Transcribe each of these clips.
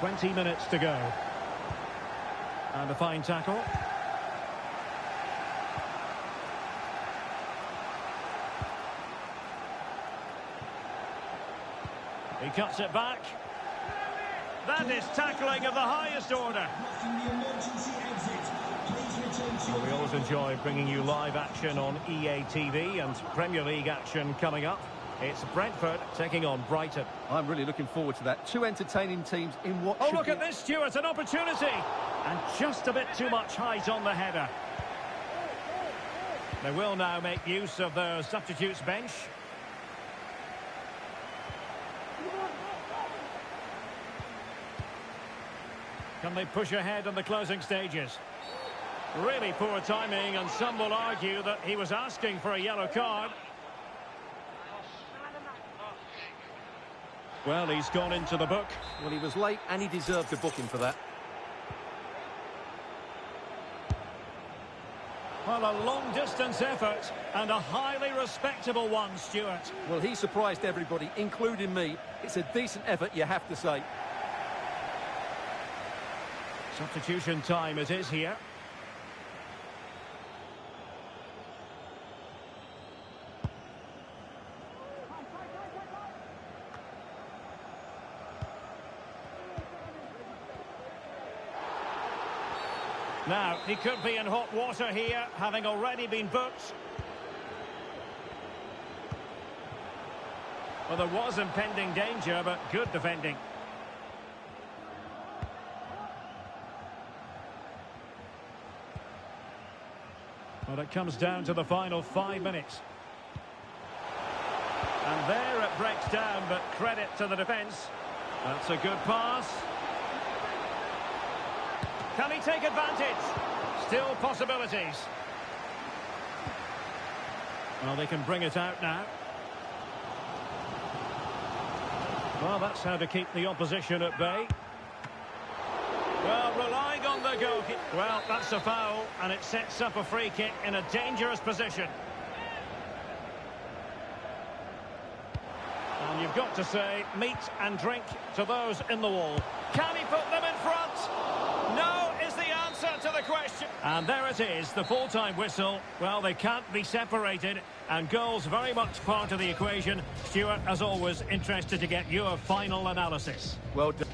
20 minutes to go. And a fine tackle. He cuts it back. That is tackling of the highest order. Well, we always enjoy bringing you live action on EA TV and Premier League action coming up. It's Brentford taking on Brighton. I'm really looking forward to that. Two entertaining teams in what Oh, look at this, Stuart, an opportunity. And just a bit too much height on the header. They will now make use of their substitutes bench. Can they push ahead in the closing stages? Really poor timing, and some will argue that he was asking for a yellow card. Well, he's gone into the book. Well, he was late and he deserved a booking for that. Well, a long-distance effort and a highly respectable one, Stuart. Well, he surprised everybody, including me. It's a decent effort, you have to say. Substitution time it is here. Now, he could be in hot water here, having already been booked. Well, there was impending danger, but good defending. Well, it comes down to the final 5 minutes. And there it breaks down, but credit to the defence. That's a good pass. Can he take advantage? Still possibilities. Well, they can bring it out now. Well, that's how to keep the opposition at bay. Well, relying on the goalkeeper. Well, that's a foul, and it sets up a free kick in a dangerous position. And you've got to say, meat and drink to those in the wall. Can he put them in front? No is the answer to the question. And there it is, the full-time whistle. Well, they can't be separated, and goals very much part of the equation. Stuart, as always, interested to get your final analysis. Well done.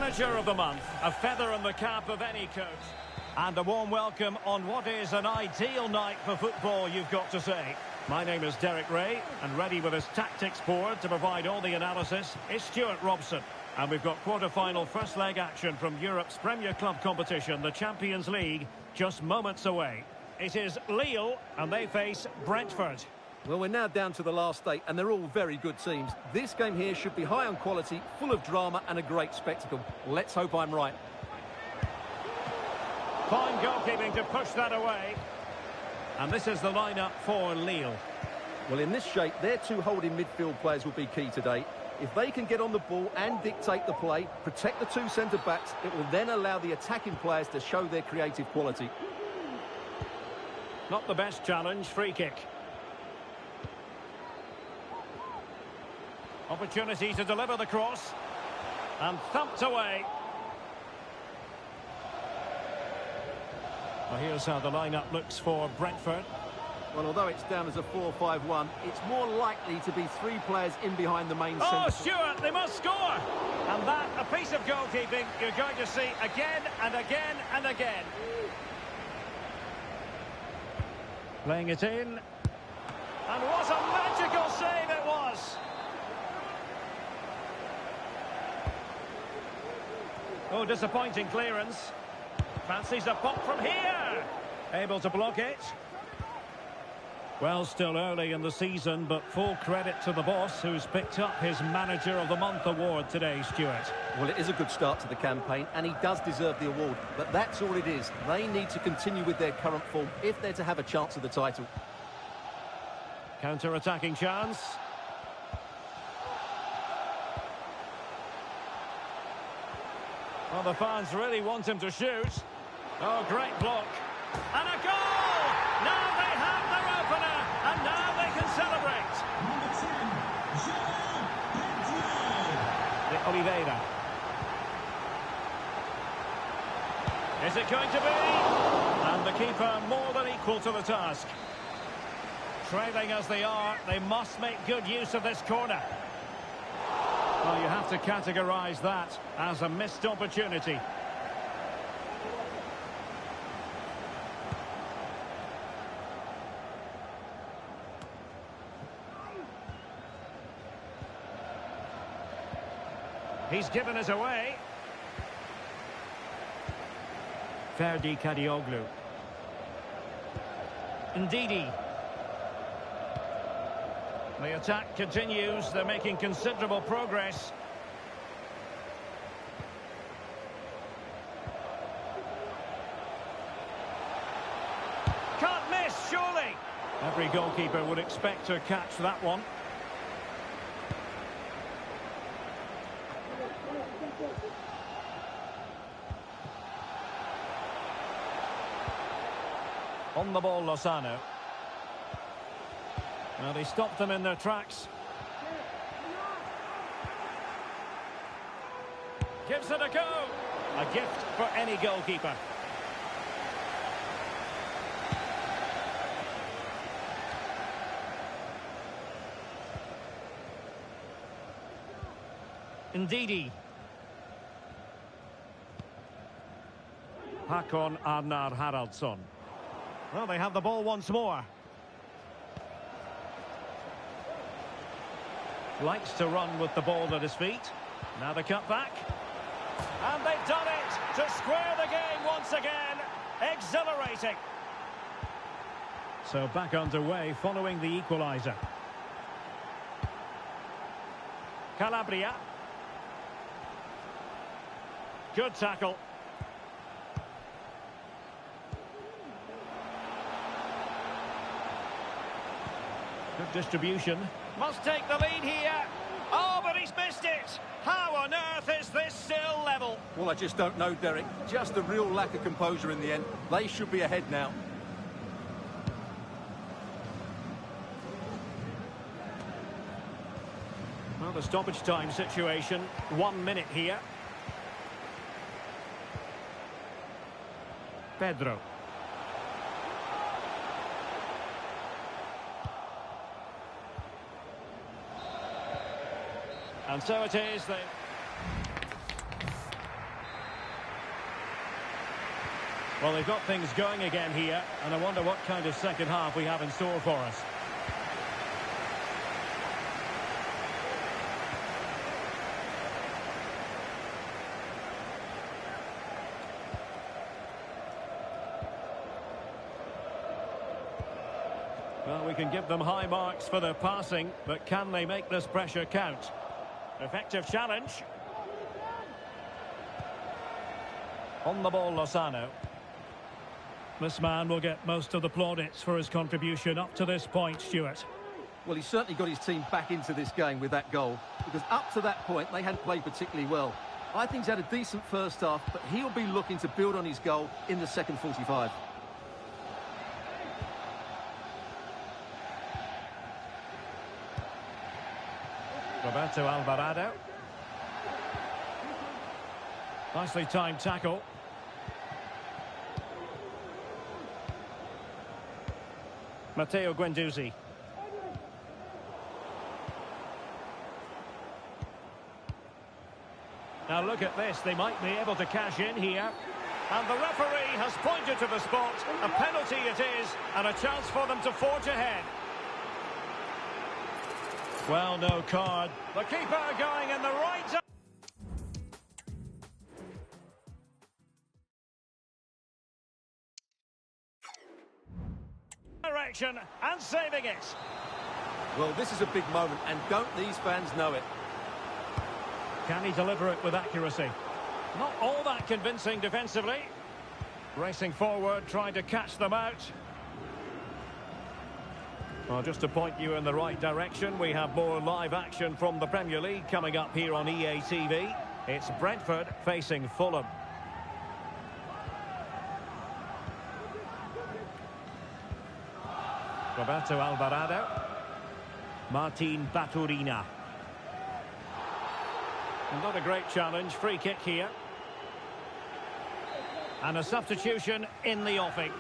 Manager of the month, a feather in the cap of any coach. And a warm welcome on what is an ideal night for football, you've got to say. My name is Derek Ray, and ready with his tactics board to provide all the analysis is Stuart Robson. And we've got quarter-final first leg action from Europe's Premier Club competition, the Champions League, just moments away. It is Lille, and they face Brentford. Well, we're now down to the last 8, and they're all very good teams. This game here should be high on quality, full of drama, and a great spectacle. Let's hope I'm right. Fine goalkeeping to push that away. And this is the lineup for Lille. Well, in this shape, their two holding midfield players will be key today. If they can get on the ball and dictate the play, protect the two centre-backs, it will then allow the attacking players to show their creative quality. Not the best challenge, free kick. Opportunity to deliver the cross. And thumped away. Well, here's how the lineup looks for Brentford. Well, although it's down as a 4-5-1, it's more likely to be 3 players in behind the main centre. Oh, Stuart, they must score! And that, a piece of goalkeeping you're going to see again and again and again. Playing it in. And what a magical save it was! Oh, disappointing clearance. Fancies a pop from here. Able to block it. Well, still early in the season, but full credit to the boss who's picked up his Manager of the Month award today, Stuart. Well, it is a good start to the campaign, and he does deserve the award. But that's all it is. They need to continue with their current form if they're to have a chance of the title. Counter-attacking chance. Well, the fans really want him to shoot. Oh, great block. And a goal! Now they have their opener, and now they can celebrate. The Oliveira. Is it going to be? And the keeper more than equal to the task. Trailing as they are, they must make good use of this corner. Well, you have to categorise that as a missed opportunity. He's given us away. Ferdi Kadioglu. Ndidi. The attack continues. They're making considerable progress. Can't miss, surely. Every goalkeeper would expect to catch that one. On the ball, Lozano. Well, they stopped them in their tracks. Gives it a go. A gift for any goalkeeper. Ndidi. Hakon Arnar Haraldsson. Well, they have the ball once more. Likes to run with the ball at his feet. Now the cut back. And they've done it to square the game once again. Exhilarating. So back underway following the equaliser. Calabria. Good tackle. Good distribution. Must take the lead here. Oh, but he's missed it. How on earth is this still level? Well, I just don't know, Derek. Just a real lack of composure in the end. They should be ahead now. Well, the stoppage time situation. 1 minute here. Pedro. And so it is. Well, they've got things going again here, and I wonder what kind of second half we have in store for us. Well, we can give them high marks for their passing, but can they make this pressure count? Effective challenge. On the ball, Lozano. This man will get most of the plaudits for his contribution up to this point, Stuart. Well, he's certainly got his team back into this game with that goal, because up to that point, they hadn't played particularly well. I think he's had a decent first half, but he'll be looking to build on his goal in the second 45. Roberto Alvarado. Nicely timed tackle. Matteo Guendouzi. Now look at this, they might be able to cash in here. And the referee has pointed to the spot. A penalty it is, and a chance for them to forge ahead. Well, no card. The keeper going in the right direction and saving it. Well, this is a big moment, and don't these fans know it? Can he deliver it with accuracy? Not all that convincing defensively. Racing forward, trying to catch them out. Well, just to point you in the right direction, we have more live action from the Premier League coming up here on EA TV. It's Brentford facing Fulham. Roberto Alvarado. Martin Baturina. Not a great challenge, free kick here. And a substitution in the offing.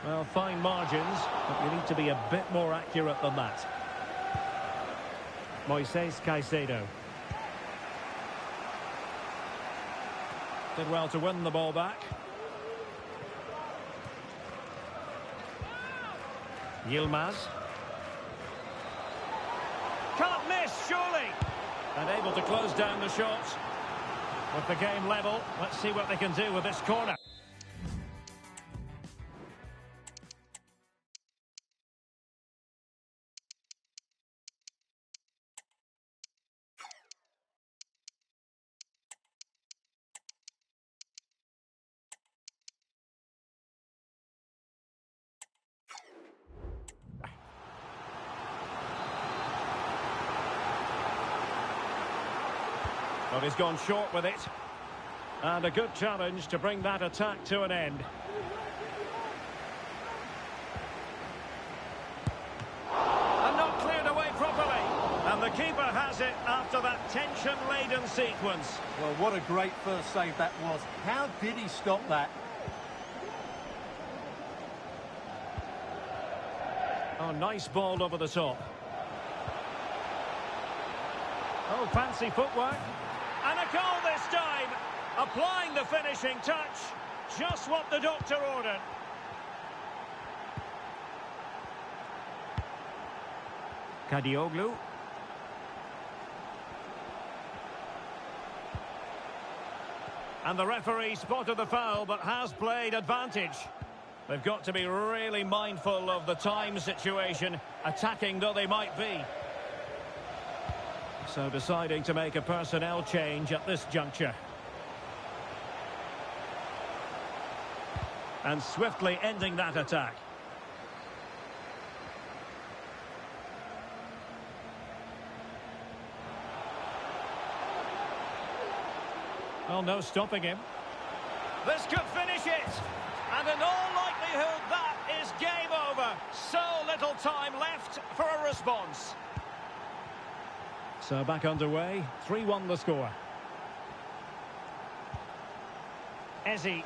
Well, fine margins, but you need to be a bit more accurate than that. Moises Caicedo. Did well to win the ball back. Yilmaz. Can't miss, surely. And able to close down the shots. With the game level, let's see what they can do with this corner. Well, he's gone short with it. And a good challenge to bring that attack to an end. And not cleared away properly. And the keeper has it after that tension-laden sequence. Well, what a great first save that was. How did he stop that? Oh, nice ball over the top. Oh, fancy footwork. And a goal this time. Applying the finishing touch. Just what the doctor ordered. Kadioglu. And the referee spotted the foul, but has played advantage. They've got to be really mindful of the time situation, attacking though they might be. So deciding to make a personnel change at this juncture. And swiftly ending that attack. Well, no stopping him. This could finish it. And in all likelihood, that is game over. So little time left for a response. So back underway, 3-1 the score. Eze.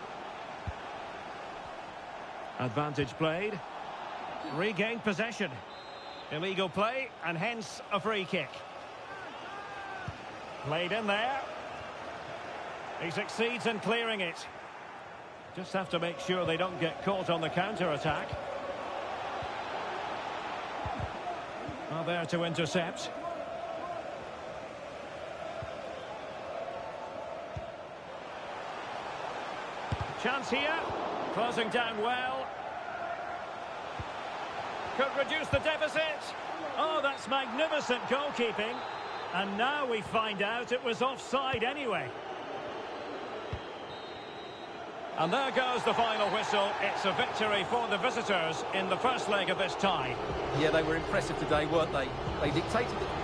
Advantage played. Regained possession. Illegal play and hence a free kick. Played in there. He succeeds in clearing it. Just have to make sure they don't get caught on the counter-attack. Well, there to intercept. Chance here. Closing down well. Could reduce the deficit. Oh, that's magnificent goalkeeping. And now we find out it was offside anyway. And there goes the final whistle. It's a victory for the visitors in the first leg of this tie. Yeah, they were impressive today, weren't they? They dictated the...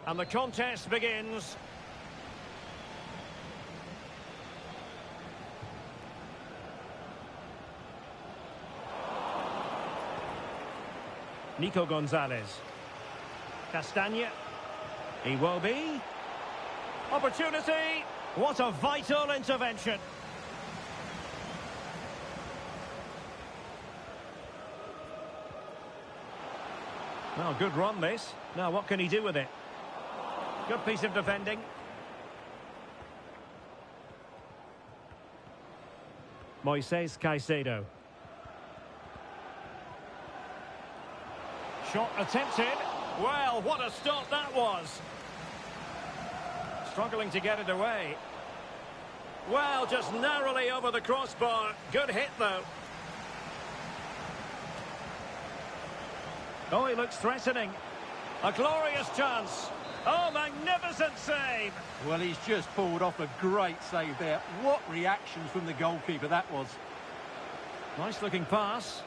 And the contest begins. Nico Gonzalez. Castagne. Iwobi. Opportunity. What a vital intervention. Well, good run this. Now what can he do with it? Good piece of defending. Moises Caicedo. Shot attempted. Well, what a stop that was. Struggling to get it away. Well, just narrowly over the crossbar. Good hit, though. Oh, he looks threatening. A glorious chance. Oh, magnificent save. Well, he's just pulled off a great save there. What reaction from the goalkeeper that was. Nice looking pass.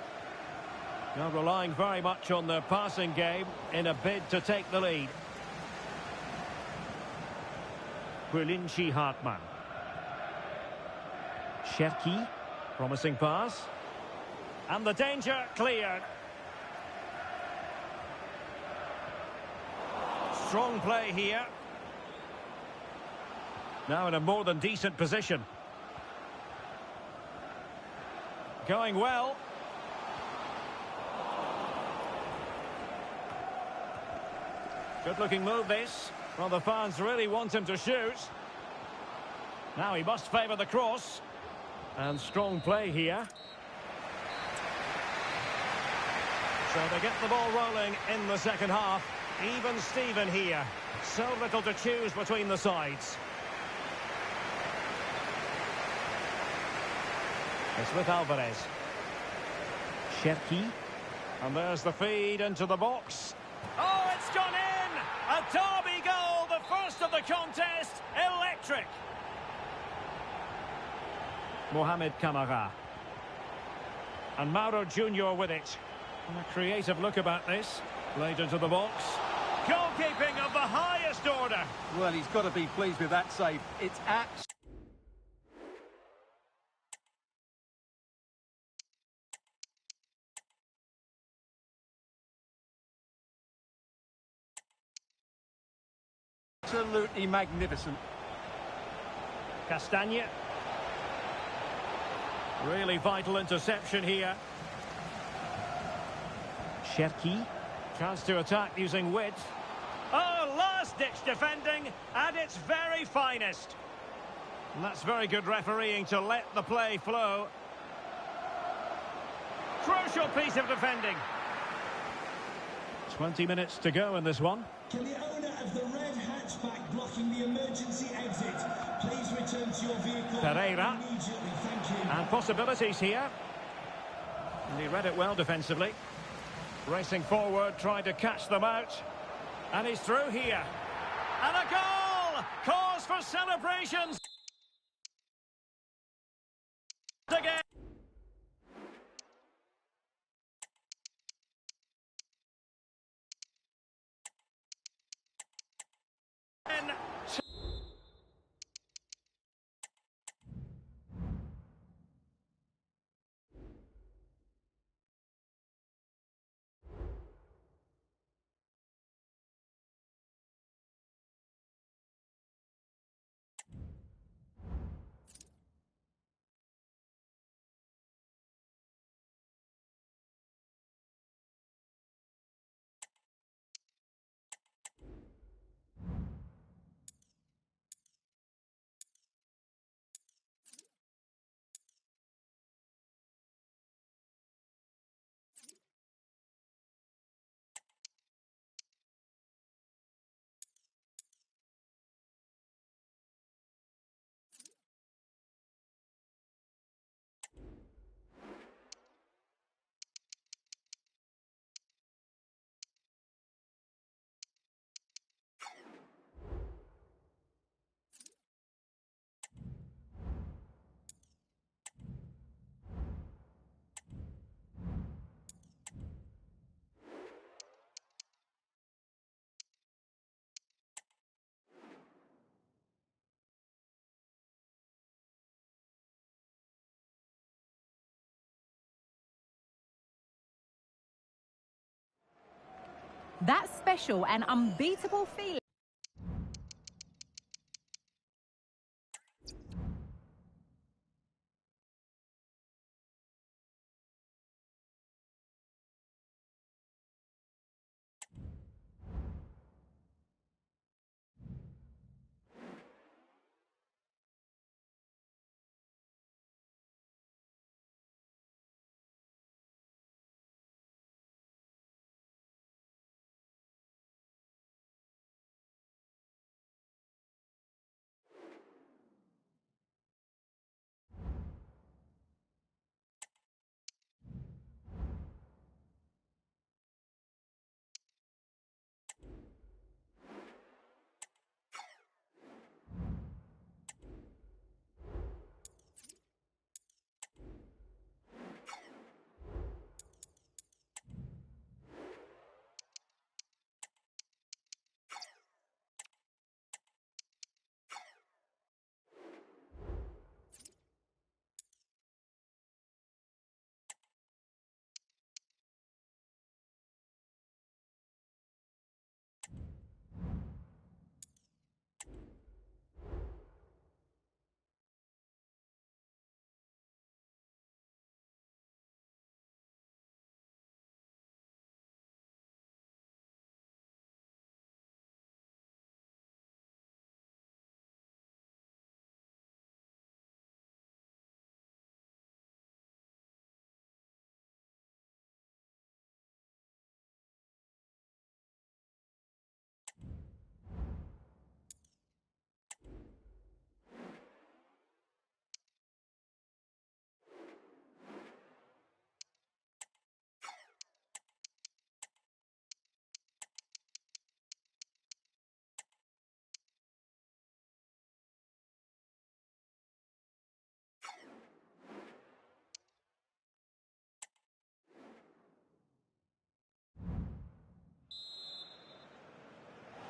Now relying very much on the passing game in a bid to take the lead. Brylinci Hartmann. Cherki. Promising pass. And the danger cleared. Strong play here. Now in a more than decent position. Going well. Good-looking move, this. Well, the fans really want him to shoot. Now he must favour the cross. And strong play here. So they get the ball rolling in the second half. Even Steven here. So little to choose between the sides. It's with Alvarez. Cherki. And there's the feed into the box. Oh, it's gone in! A derby goal, the first of the contest. Electric. Mohammed Camara. And Mauro Junior with it. And a creative look about this. Played into the box. Goalkeeping of the highest order. Well, he's got to be pleased with that save. It's absolutely magnificent. Castagne. Really vital interception here. Cherki. Chance to attack using width. Oh, last-ditch defending at its very finest. And that's very good refereeing to let the play flow. Crucial piece of defending. 20 minutes to go in this one. Can the owner of the red hatchback blocking the emergency exit please return to your vehicle Pereira. immediately? Thank you. And possibilities here. And he read it well defensively. Racing forward, trying to catch them out. And he's through here. And a goal! Cause for celebrations! Again. That special and unbeatable feeling.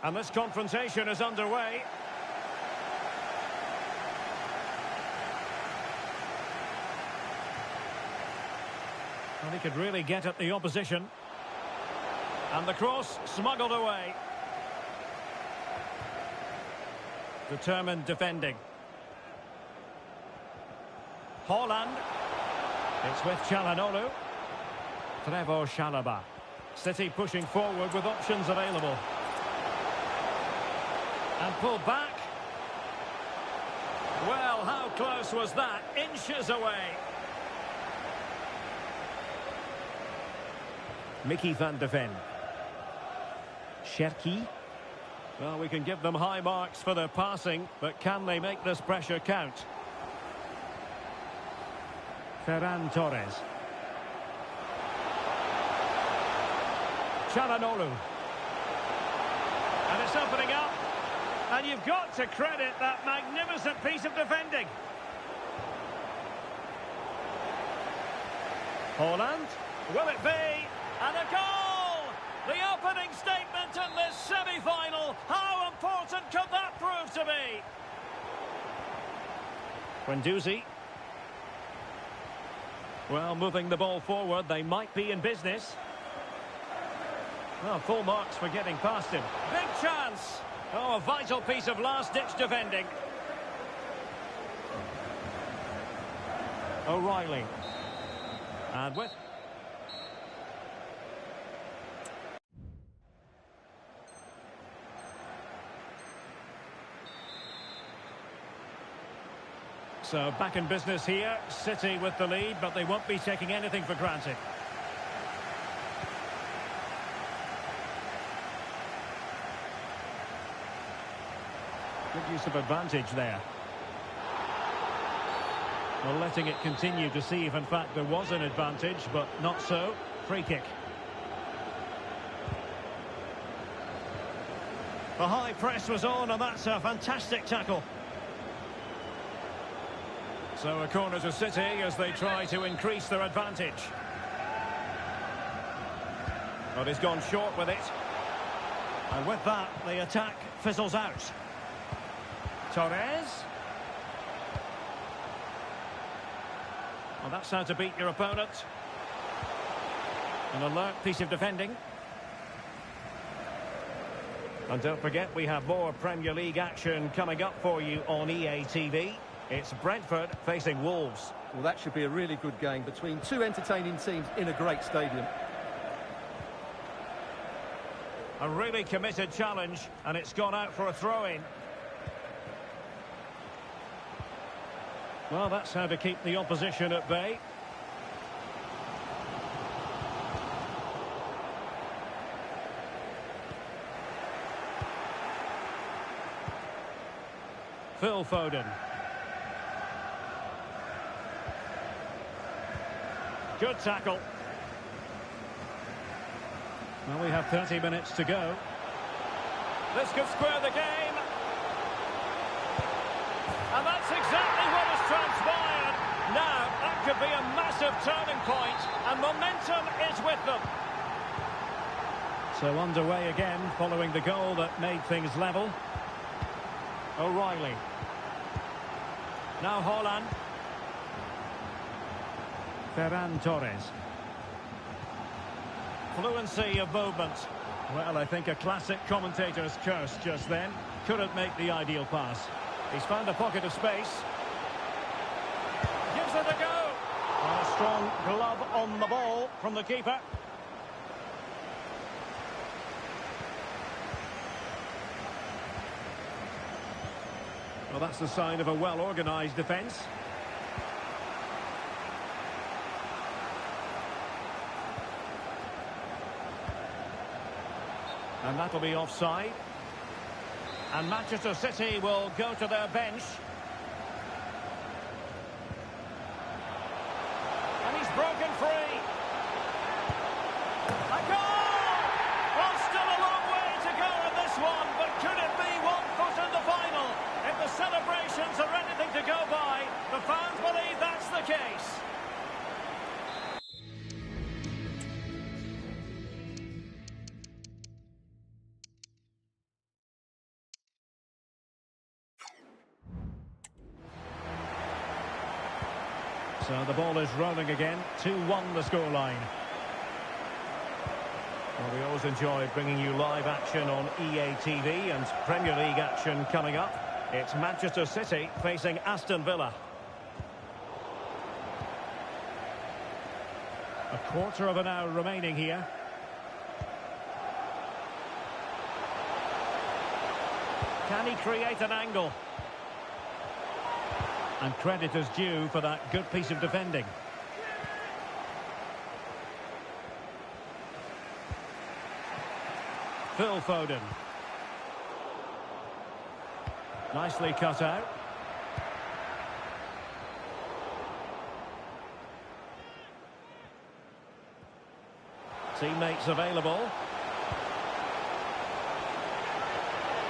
And this confrontation is underway. And he could really get at the opposition. And the cross smuggled away. Determined defending. Haaland. It's with Çalhanoğlu. Trevoh Chalobah. City pushing forward with options available. And pulled back. Well, how close was that? Inches away. Mickey van de Ven. Cherki. Well, we can give them high marks for their passing, but can they make this pressure count? Ferran Torres. Çalhanoğlu. And it's opening up. And you've got to credit that magnificent piece of defending. Haaland. Will it be? And a goal! The opening statement in this semi-final. How important could that prove to be? Guendouzi. Well, moving the ball forward, they might be in business. Well, full marks for getting past him. Big chance! Oh, a vital piece of last-ditch defending. O'Reilly. And with... So, back in business here. City with the lead, but they won't be taking anything for granted. Good use of advantage there. Well, letting it continue to see if, in fact, there was an advantage, but not so. Free kick. The high press was on, and that's a fantastic tackle. So a corner to City as they try to increase their advantage. But he's gone short with it. And with that, the attack fizzles out. Torres. Well, that's how to beat your opponent. An alert piece of defending. And don't forget, we have more Premier League action coming up for you on EA TV. It's Brentford facing Wolves. Well, that should be a really good game between two entertaining teams in a great stadium. A really committed challenge, and it's gone out for a throw-in. Well, that's how to keep the opposition at bay. Phil Foden. Good tackle. Well, we have 30 minutes to go. This could square the game. And that's exactly what has transpired. Now, that could be a massive turning point, and momentum is with them. So underway again, following the goal that made things level. O'Reilly. Now Haaland. Ferran Torres. Fluency of movement. Well, I think a classic commentator's curse just then. Couldn't make the ideal pass. He's found a pocket of space. Gives it a go. And a strong glove on the ball from the keeper. Well, that's the sign of a well-organised defence. And that'll be offside. And Manchester City will go to their bench. And he's broken free. A goal! Well, still a long way to go in this one, but could it be 1 foot in the final? If the celebrations are anything to go by, the fans believe that's the case. So the ball is rolling again. 2-1 the scoreline. Well, we always enjoy bringing you live action on EA TV and Premier League action coming up. It's Manchester City facing Aston Villa. A quarter of an hour remaining here. Can he create an angle? And credit is due for that good piece of defending. Phil Foden. Nicely cut out. Teammates available.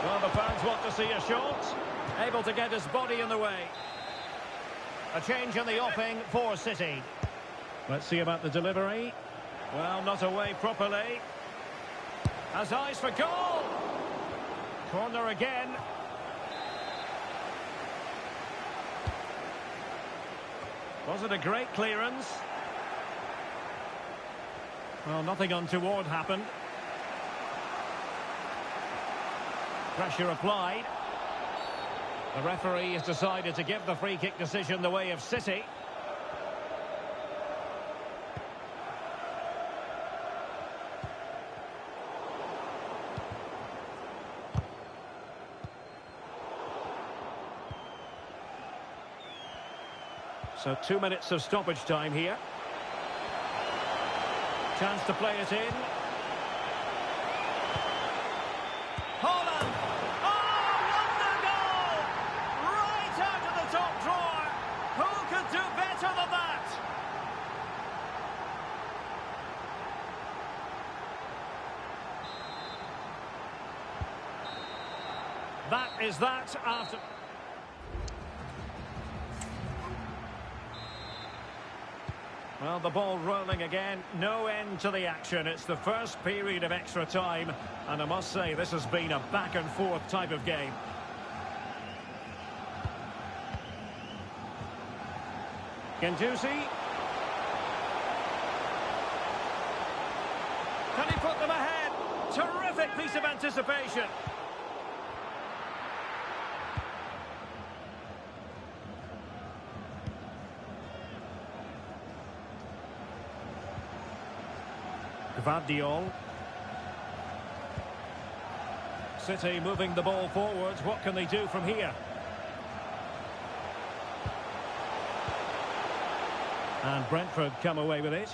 Well, the fans want to see a shot. Able to get his body in the way. A change in the offing for City. Let's see about the delivery. Well, not away properly. Has eyes for goal. Corner again. Was it a great clearance? Well, nothing untoward happened. Pressure applied. The referee has decided to give the free kick decision the way of City. So 2 minutes of stoppage time here. Chance to play it in. Holland! Oh, wonder goal! Right out of the top drawer. Who could do better than that? That is that after... Well, the ball rolling again. No end to the action. It's the first period of extra time. And I must say, this has been a back-and-forth type of game. Gendouzi. Can he put them ahead? Terrific piece of anticipation. Gvardiol. City moving the ball forwards. What can they do from here? And Brentford come away with it.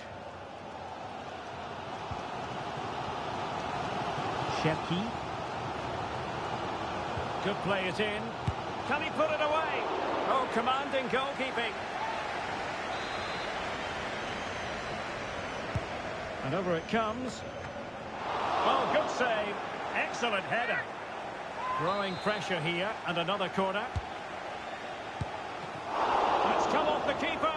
Shepki. Could play it in. Can he put it away? Oh, commanding goalkeeping. And over it comes. Oh, good save. Excellent header. Growing pressure here, and another corner. It's come off the keeper.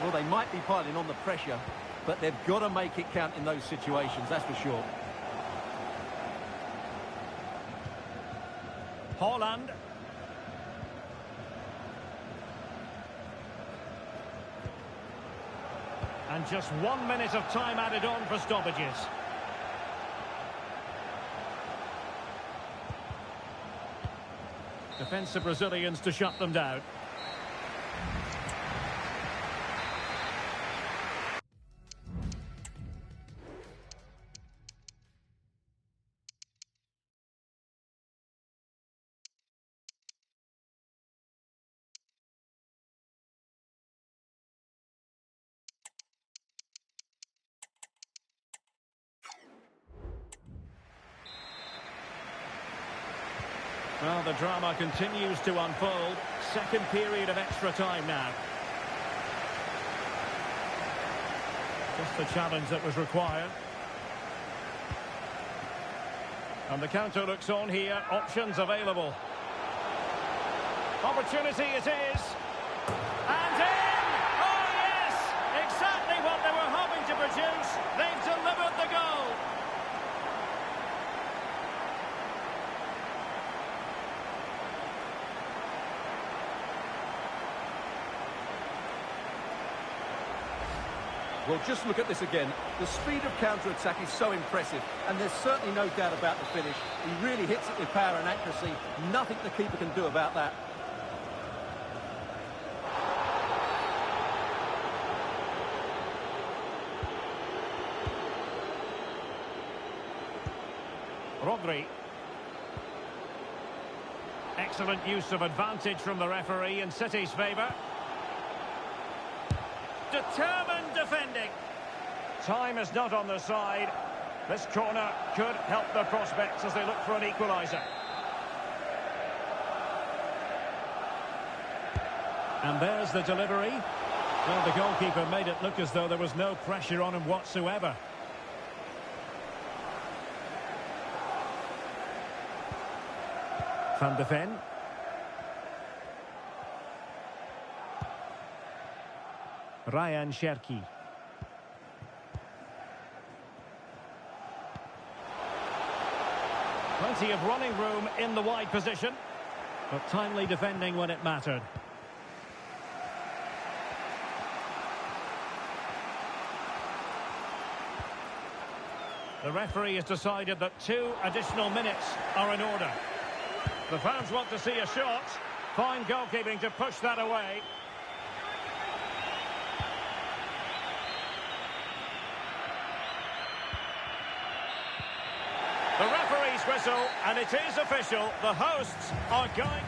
Well, they might be piling on the pressure, but they've got to make it count in those situations, that's for sure. Holland. And just 1 minute of time added on for stoppages. Defensive Brazilians to shut them down. Well, the drama continues to unfold. Second period of extra time now. Just the challenge that was required. And the counter looks on here. Options available. Opportunity it is. And in! Oh, yes! Exactly what they were hoping to produce. They've delivered the goal. Well, just look at this again. The speed of counter-attack is so impressive, and there's certainly no doubt about the finish. He really hits it with power and accuracy. Nothing the keeper can do about that. Rodri. Excellent use of advantage from the referee in City's favour. Determined defending. Time is not on their side. This corner could help their prospects as they look for an equaliser. And there's the delivery. Well, the goalkeeper made it look as though there was no pressure on him whatsoever. Van de Ven. Ryan Cherki. Plenty of running room in the wide position, but timely defending when it mattered. The referee has decided that 2 additional minutes are in order. The fans want to see a shot. Fine goalkeeping to push that away. The referee's whistle, and it is official. The hosts are going...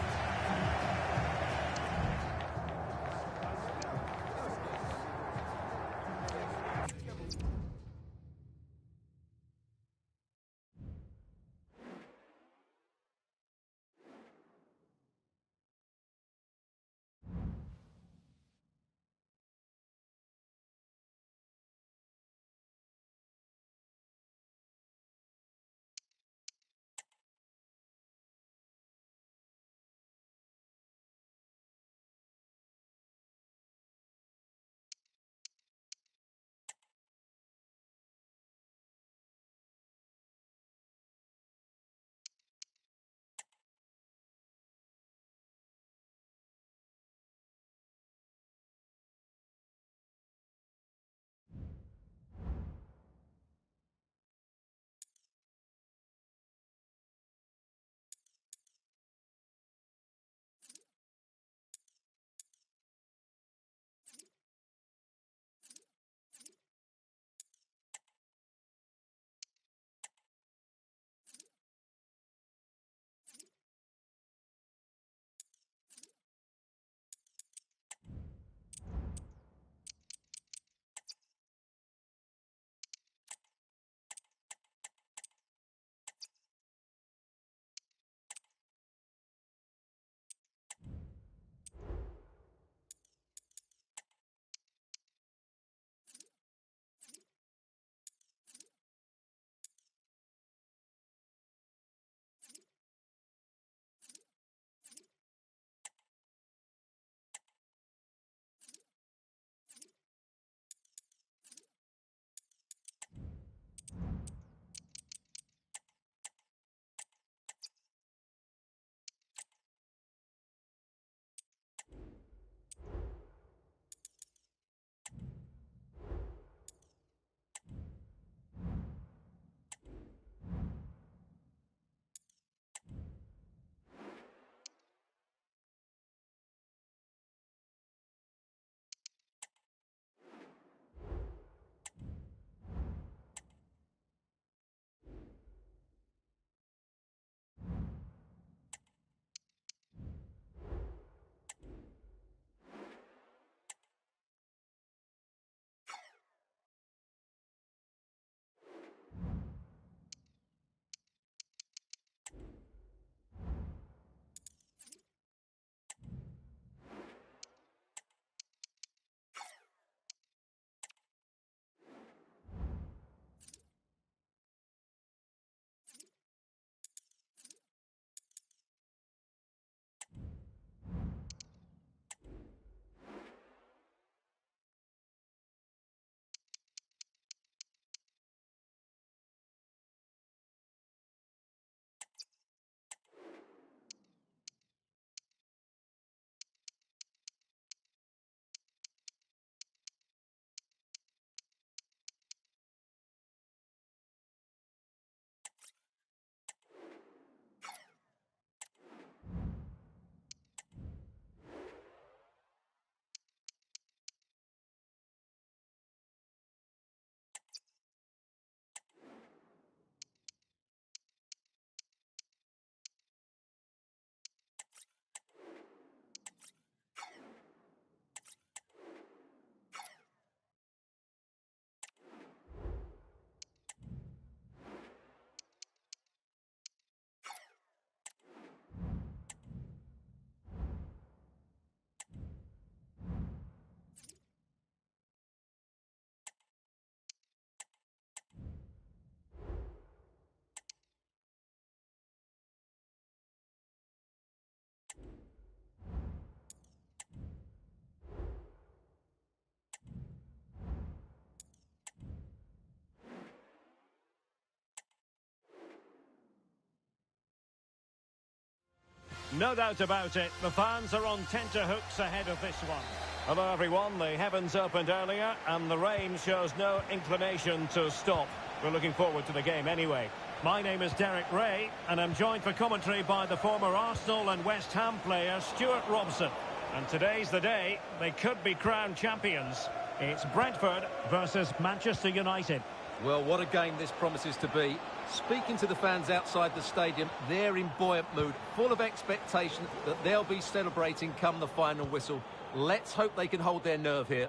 No doubt about it. The fans are on tenterhooks ahead of this one. Hello everyone, the heavens opened earlier and the rain shows no inclination to stop. We're looking forward to the game anyway. My name is Derek Ray and I'm joined for commentary by the former Arsenal and West Ham player Stuart Robson. And today's the day they could be crowned champions. It's Brentford versus Manchester United. Well, what a game this promises to be. Speaking to the fans outside the stadium, they're in buoyant mood, full of expectation that they'll be celebrating come the final whistle. Let's hope they can hold their nerve here.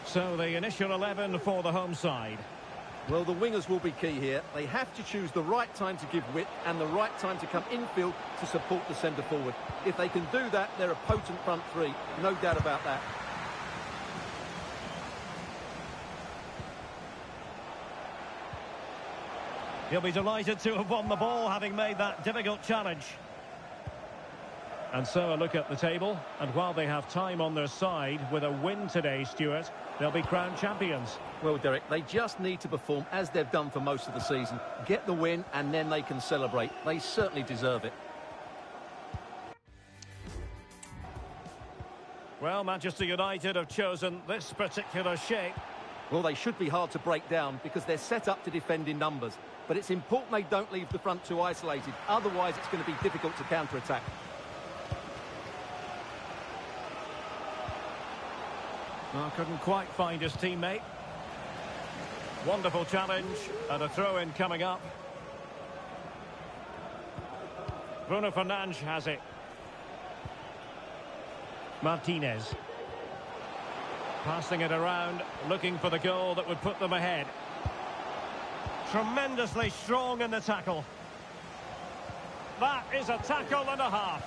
So the initial 11 for the home side. Well, the wingers will be key here. They have to choose the right time to give width and the right time to come infield to support the centre-forward. If they can do that, they're a potent front three. No doubt about that. He'll be delighted to have won the ball, having made that difficult challenge. And so a look at the table. And while they have time on their side, with a win today, Stuart, they'll be crowned champions. Well, Derek, they just need to perform as they've done for most of the season. Get the win, and then they can celebrate. They certainly deserve it. Well, Manchester United have chosen this particular shape. Well, they should be hard to break down because they're set up to defend in numbers. But it's important they don't leave the front two isolated. Otherwise, it's going to be difficult to counter-attack. Well, couldn't quite find his teammate. Wonderful challenge and a throw-in coming up. Bruno Fernandes has it. Martinez. Passing it around, looking for the goal that would put them ahead. Tremendously strong in the tackle. That is a tackle and a half.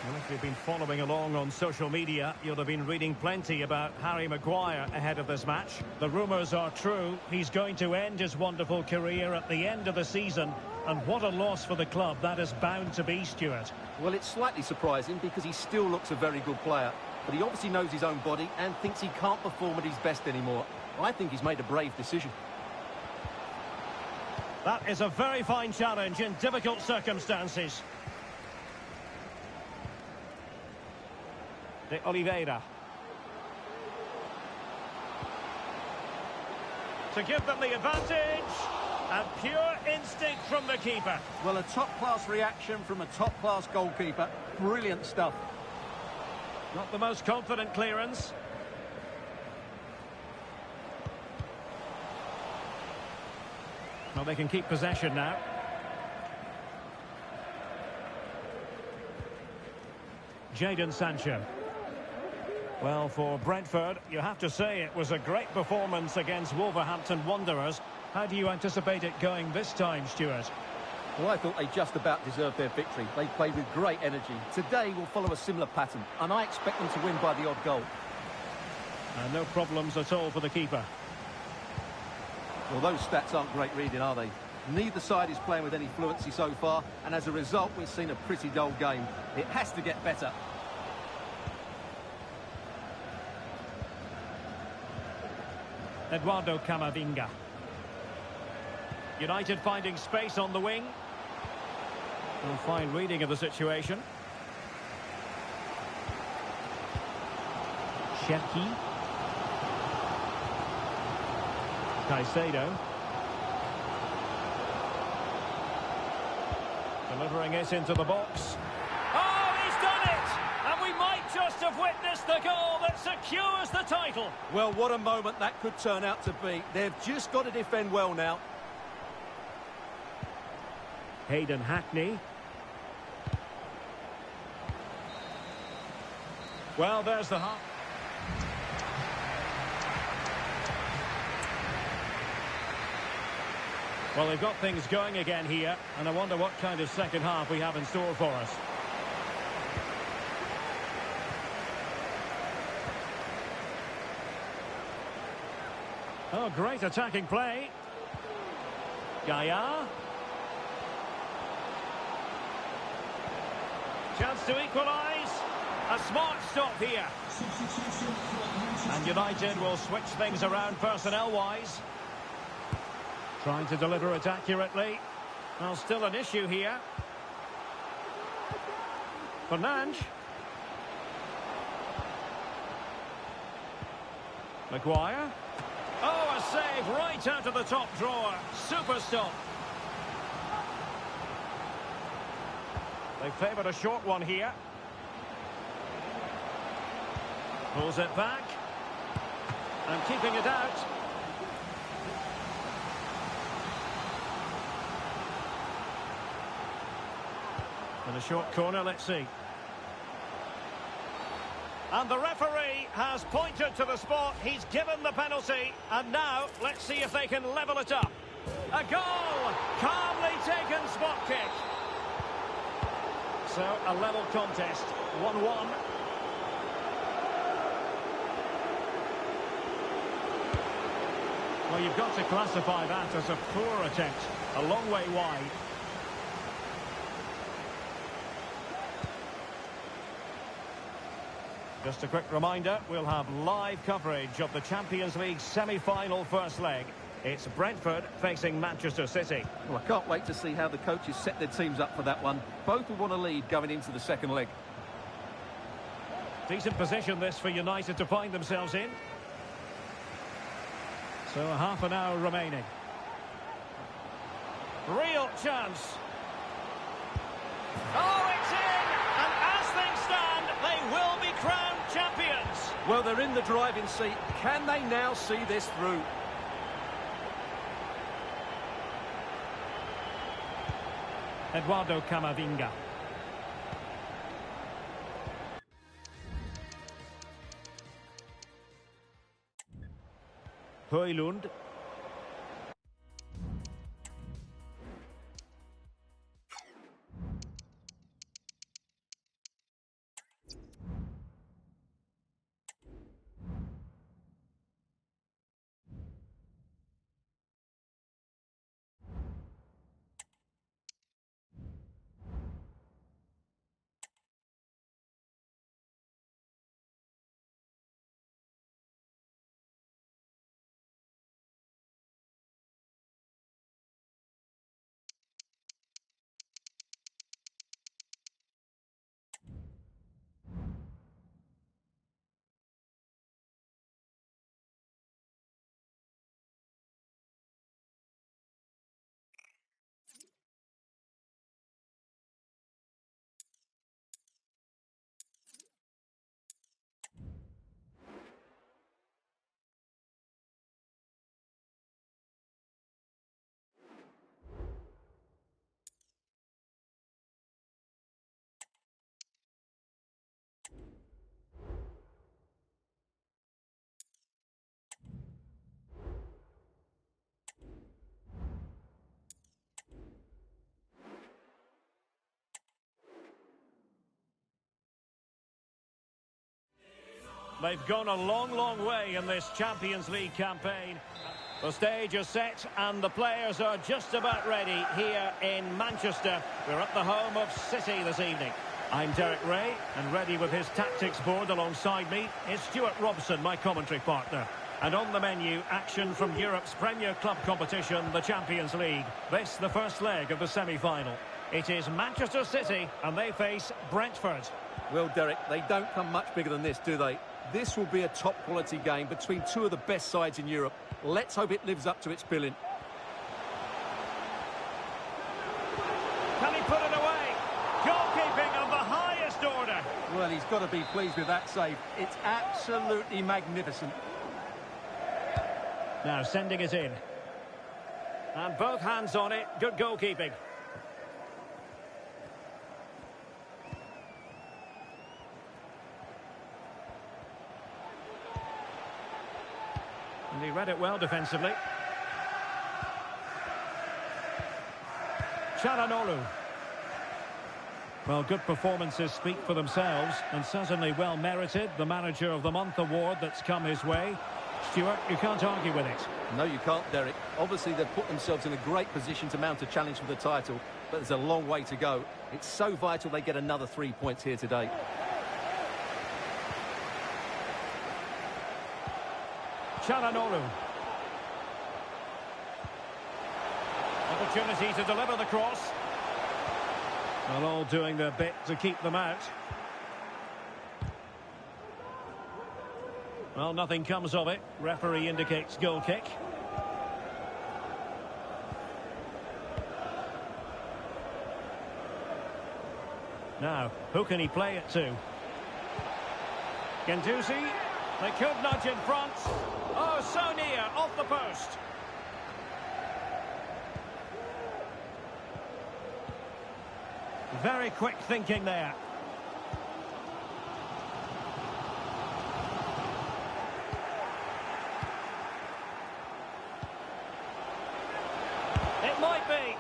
Well, if you've been following along on social media, you'll have been reading plenty about Harry Maguire ahead of this match. The rumours are true. He's going to end his wonderful career at the end of the season. And what a loss for the club that is bound to be, Stuart. Well, it's slightly surprising because he still looks a very good player. But he obviously knows his own body and thinks he can't perform at his best anymore. I think he's made a brave decision. That is a very fine challenge in difficult circumstances. De Oliveira. To give them the advantage. And pure instinct from the keeper. Well, a top-class reaction from a top-class goalkeeper. Brilliant stuff. Not the most confident clearance. Well, they can keep possession now. Jadon Sancho. Well, for Brentford, you have to say it was a great performance against Wolverhampton Wanderers. How do you anticipate it going this time, Stuart? Well, I thought they just about deserved their victory. They played with great energy. Today will follow a similar pattern, and I expect them to win by the odd goal. No problems at all for the keeper. Well, those stats aren't great reading, are they? Neither side is playing with any fluency so far, and as a result, we've seen a pretty dull game. It has to get better. Eduardo Camavinga. United finding space on the wing. A fine reading of the situation. Cherki. Caicedo. Delivering it into the box. Oh, he's done it! And we might just have witnessed the goal that secures the title. Well, what a moment that could turn out to be. They've just got to defend well now. Hayden Hackney. Well, there's the half. Well, they've got things going again here, and I wonder what kind of second half we have in store for us. Oh, great attacking play. Gaia. Chance to equalise. A smart stop here. Substitution for Manchester And United will switch things around personnel-wise. Trying to deliver it accurately. Well, still an issue here. Fernandes. Maguire. Oh, a save right out of the top drawer. Super stop. They favoured a short one here. Pulls it back. And keeping it out. And a short corner, let's see. And the referee has pointed to the spot. He's given the penalty. And now, let's see if they can level it up. A goal! Calmly taken spot kick. So, a level contest. 1-1. Well, you've got to classify that as a poor attempt. A long way wide. Just a quick reminder, we'll have live coverage of the Champions League semi-final first leg. It's Brentford facing Manchester City. Well, I can't wait to see how the coaches set their teams up for that one. Both will want to lead going into the second leg. Decent position this for United to find themselves in. So half an hour remaining. Real chance. Oh, it's in! And as things stand, they will be crowned champions. Well, they're in the driving seat. Can they now see this through? Eduardo Camavinga. Højlund. They've gone a long, long way in this Champions League campaign. The stage is set and the players are just about ready here in Manchester. We're at the home of City this evening. I'm Derek Ray, and ready with his tactics board alongside me is Stuart Robson, my commentary partner. And on the menu, action from Europe's premier club competition, the Champions League. This, the first leg of the semi-final. It is Manchester City, and they face Brentford. Well, Derek, they don't come much bigger than this, do they? This will be a top-quality game between two of the best sides in Europe. Let's hope it lives up to its billing. Can he put it away? Goalkeeping of the highest order. Well, he's got to be pleased with that save. It's absolutely magnificent. Now sending it in. And both hands on it. Good goalkeeping. And he read it well defensively. Çalhanoğlu. Well, good performances speak for themselves, and certainly well merited. The Manager of the Month award that's come his way. Stuart, you can't argue with it. No, you can't, Derek. Obviously, they've put themselves in a great position to mount a challenge for the title, but there's a long way to go. It's so vital they get another 3 points here today. Çalhanoğlu. Opportunity to deliver the cross. Well, all doing their bit to keep them out. Well, nothing comes of it. Referee indicates goal kick. Now, who can he play it to? Guendouzi. They could nudge in front. Oh, so near, off the post. Very quick thinking there. It might be.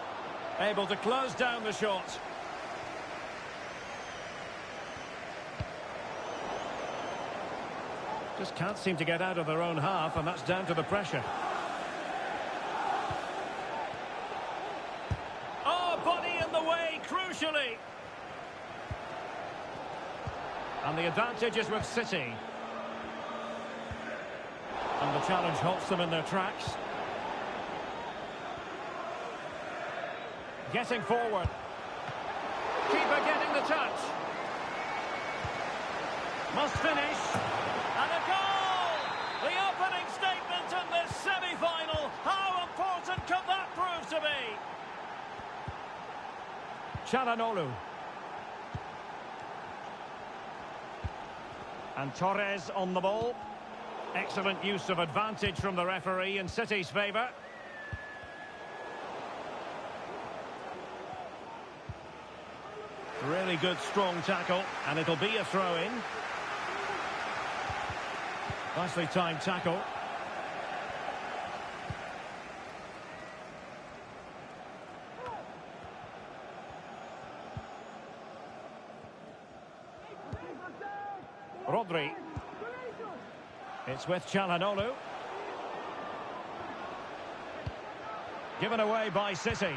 Able to close down the shot. Just can't seem to get out of their own half, and that's down to the pressure. Oh, body in the way, crucially. And the advantage is with City. And the challenge halts them in their tracks. Getting forward. Keeper getting the touch. Must finish. And a goal! The opening statement in this semi-final. How important could that prove to be? Çalhanoğlu. And Torres on the ball. Excellent use of advantage from the referee in City's favour. Really good, strong tackle, and it'll be a throw-in. Nicely timed tackle. Rodri. It's with Çalhanoğlu. Given away by City.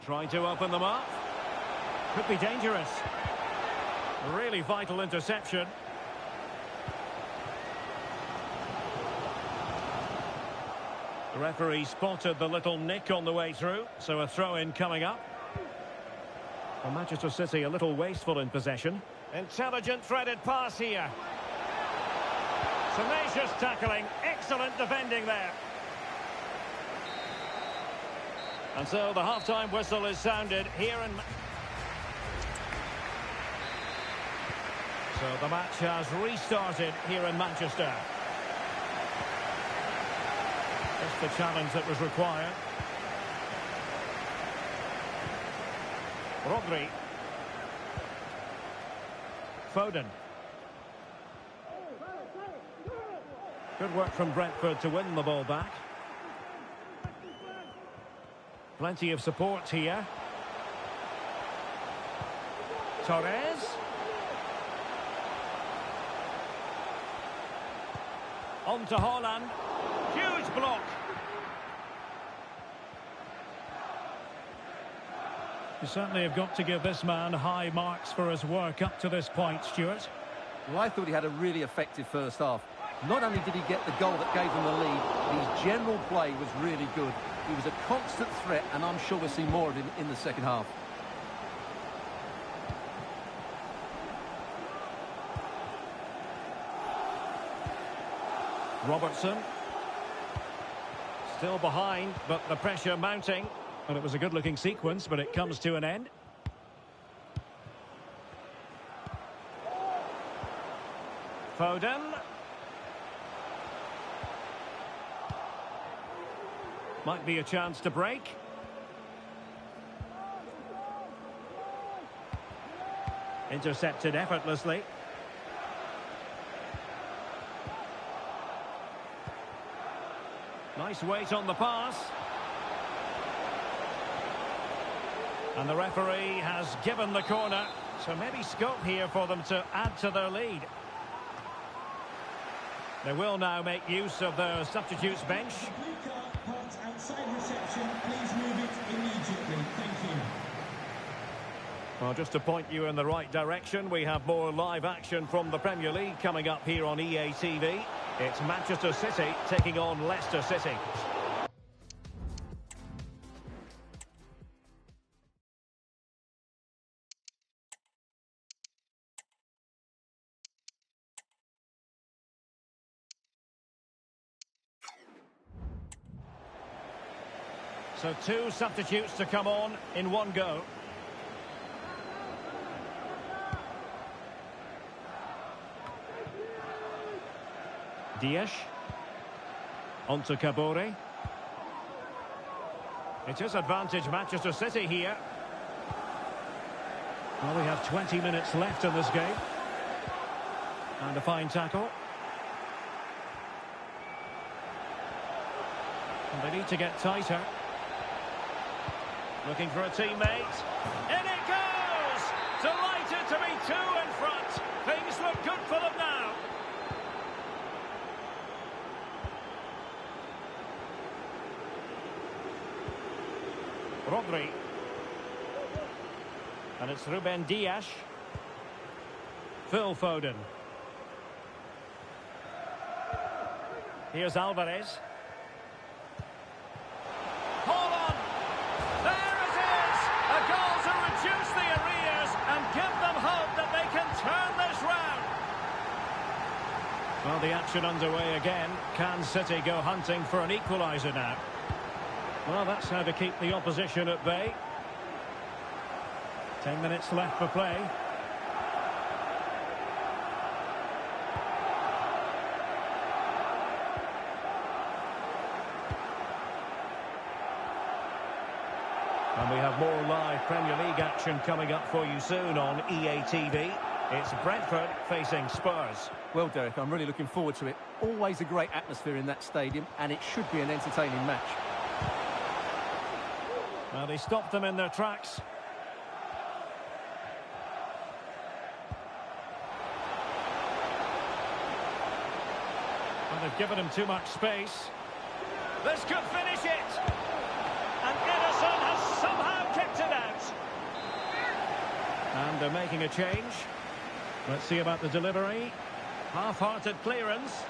Trying to open them up. Could be dangerous. Really vital interception. The referee spotted the little nick on the way through, so a throw-in coming up. Well, Manchester City a little wasteful in possession. Intelligent threaded pass here. Tenacious tackling, excellent defending there. And so the half-time whistle is sounded here in... So the match has restarted here in Manchester. Just the challenge that was required. Rodri. Foden. Good work from Brentford to win the ball back. Plenty of support here. Torres. On to Haaland. Huge block. You certainly have got to give this man high marks for his work up to this point, Stuart. Well, I thought he had a really effective first half. Not only did he get the goal that gave him the lead, his general play was really good. He was a constant threat, and I'm sure we'll see more of him in the second half. Robertson. Still behind, but the pressure mounting. And it was a good-looking sequence, but it comes to an end. Foden. Might be a chance to break. Intercepted effortlessly. Nice weight on the pass. And the referee has given the corner, so maybe scope here for them to add to their lead. They will now make use of their substitutes bench. Blue card parked outside reception. Please move it immediately. Thank you. Well, just to point you in the right direction, we have more live action from the Premier League coming up here on EA TV. It's Manchester City taking on Leicester City. So 2 substitutes to come on in one go. Dias. Onto Kabore. It is advantage Manchester City here. Well, we have 20 minutes left in this game. And a fine tackle. And they need to get tighter. Looking for a teammate. In it goes! Delighted to be 2 in front. Things look good for them now. Rodri. And it's Ruben Dias. Phil Foden. Here's Alvarez. Reduce the arrears and give them hope that they can turn this round. Well, the action underway again. Can City go hunting for an equaliser now? Well, that's how to keep the opposition at bay. 10 minutes left for play. And we have more live Premier League action coming up for you soon on EA TV. It's Brentford facing Spurs. Well, Derek, I'm really looking forward to it. Always a great atmosphere in that stadium, and it should be an entertaining match. Well, they stopped them in their tracks. Well, they've given him too much space. This could finish it. And Ederson has somehow kicked it out. And they're making a change. Let's see about the delivery. Half-hearted clearance.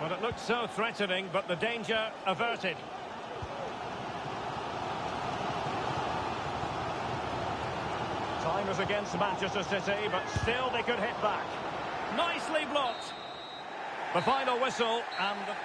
Well, it looked so threatening, but the danger averted. Time is against Manchester City, but still they could hit back. Nicely blocked. The final whistle and the...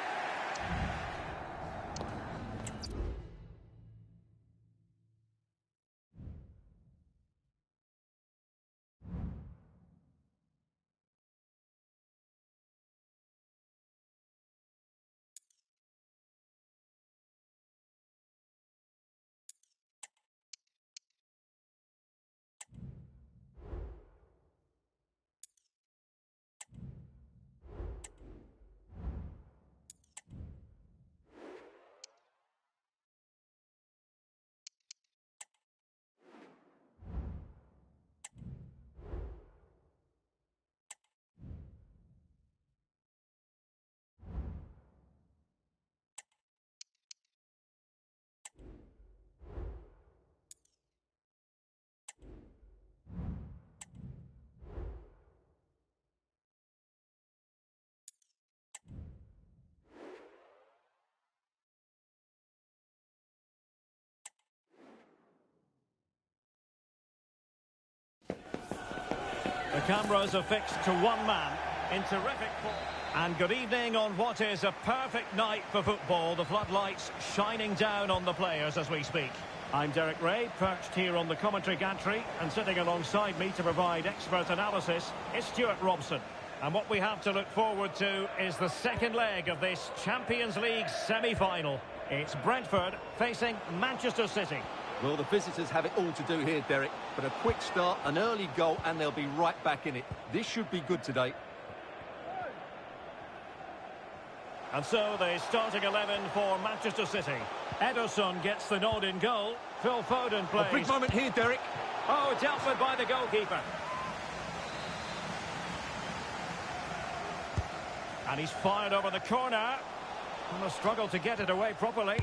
The cameras are fixed to one man in terrific form. And good evening on what is a perfect night for football. The floodlights shining down on the players as we speak. I'm Derek Ray, perched here on the commentary gantry, and sitting alongside me to provide expert analysis is Stuart Robson. And what we have to look forward to is the second leg of this Champions League semi-final. It's Brentford facing Manchester City. Well, the visitors have it all to do here, Derek. But a quick start, an early goal, and they'll be right back in it. This should be good today. And so the starting 11 for Manchester City. Ederson gets the nod in goal. Phil Foden plays. A big moment here, Derek. Oh, dealt with by the goalkeeper. And he's fired over the corner. And a struggle to get it away properly.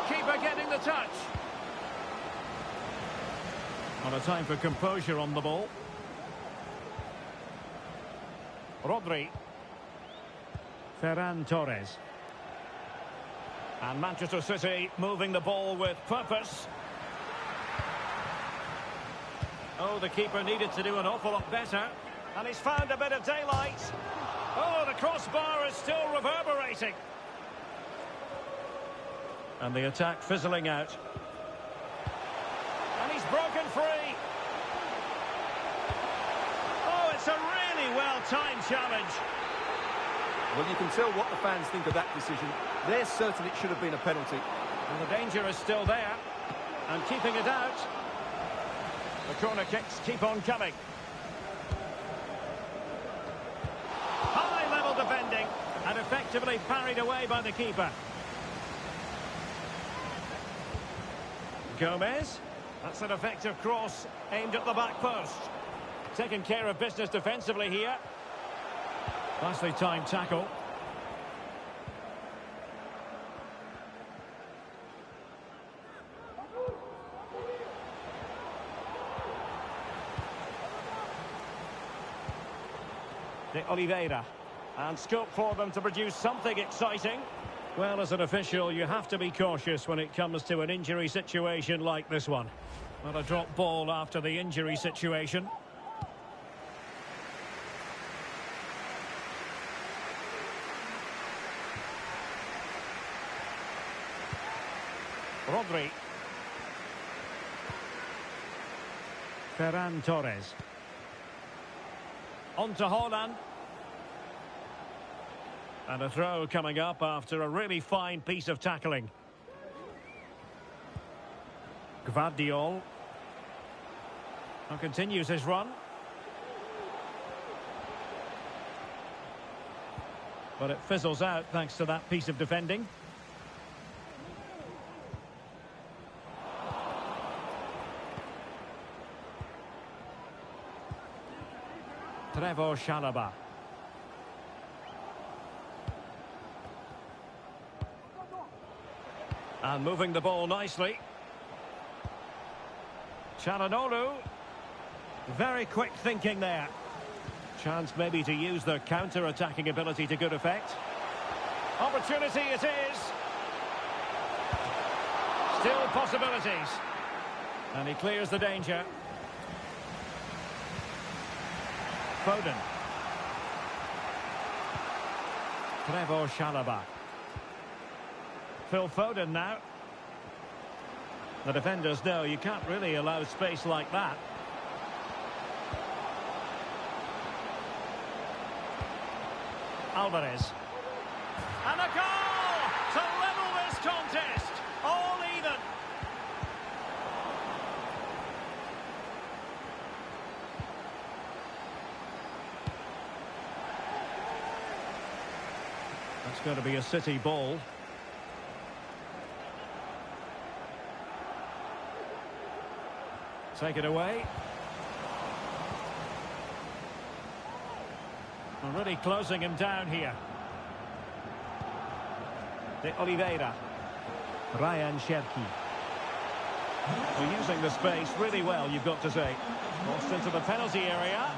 Keeper getting the touch. On a time for composure on the ball. Rodri. Ferran Torres. And Manchester City moving the ball with purpose. Oh, the keeper needed to do an awful lot better. And he's found a bit of daylight. Oh, the crossbar is still reverberating. And the attack fizzling out. And he's broken free. Oh, it's a really well-timed challenge. Well, you can tell what the fans think of that decision. They're certain it should have been a penalty. And the danger is still there. And keeping it out. The corner kicks keep on coming. High-level defending. And effectively parried away by the keeper. Gomez. That's an effective cross aimed at the back post. Taking care of business defensively here. Nicely timed tackle. De Oliveira. And scope for them to produce something exciting. Well, as an official, you have to be cautious when it comes to an injury situation like this one. Not a drop ball after the injury situation. Rodri. Ferran Torres. On to Haaland. And a throw coming up after a really fine piece of tackling. Gvardiol. And continues his run. But it fizzles out thanks to that piece of defending. Trevoh Chalobah. And moving the ball nicely. Çalhanoğlu. Very quick thinking there. Chance maybe to use their counter-attacking ability to good effect. Opportunity it is. Still possibilities. And he clears the danger. Foden. Trevoh Chalobah. Phil Foden now. The defenders know you can't really allow space like that. Alvarez. And a goal to level this contest. All even. That's going to be a City ball. Take it away. We're really closing him down here. De Oliveira. Ryan Cherki. We're using the space really well, you've got to say. Crossed into the penalty area.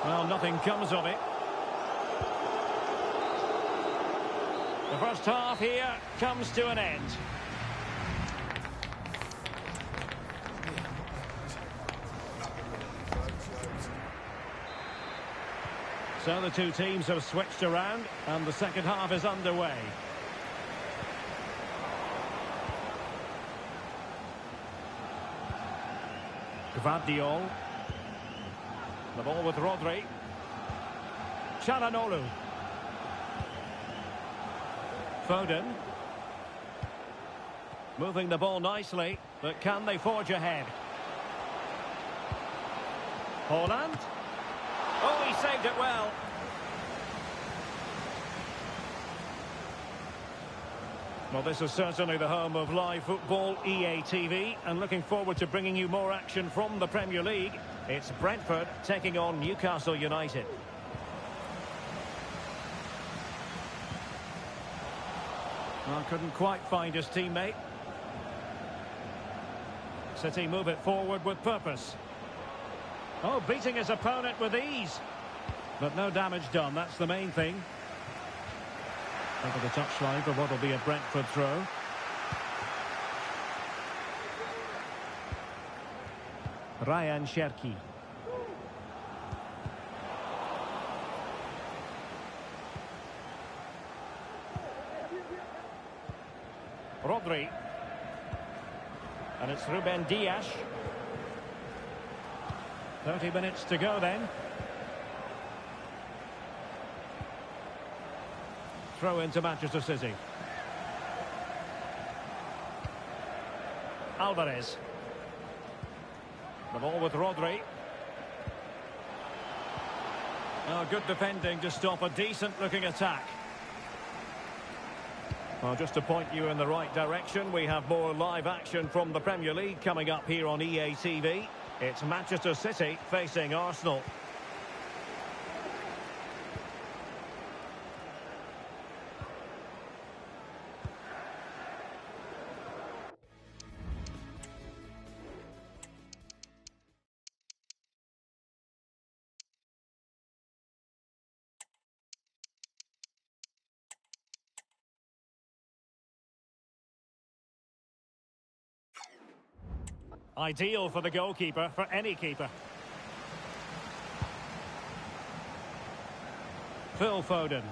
Well, nothing comes of it. The first half here comes to an end. So the two teams have switched around and the second half is underway. Gvardiol. The ball with Rodri. Çalhanoğlu. Foden. Moving the ball nicely, but can they forge ahead? Haaland. Oh, he saved it well. Well, this is certainly the home of live football, EA TV, and looking forward to bringing you more action from the Premier League. It's Brentford taking on Newcastle United. Well, couldn't quite find his teammate. City move it forward with purpose. Oh, beating his opponent with ease. But no damage done, that's the main thing. Over the touchline for what will be a Brentford throw. Ryan Cherki. Rodri. And it's Ruben Dias. 30 minutes to go then. Throw into Manchester City. Alvarez. The ball with Rodri. Oh, good defending to stop a decent-looking attack. Well, just to point you in the right direction, we have more live action from the Premier League coming up here on EA TV. It's Manchester City facing Arsenal. Ideal for the goalkeeper, for any keeper. Phil Foden.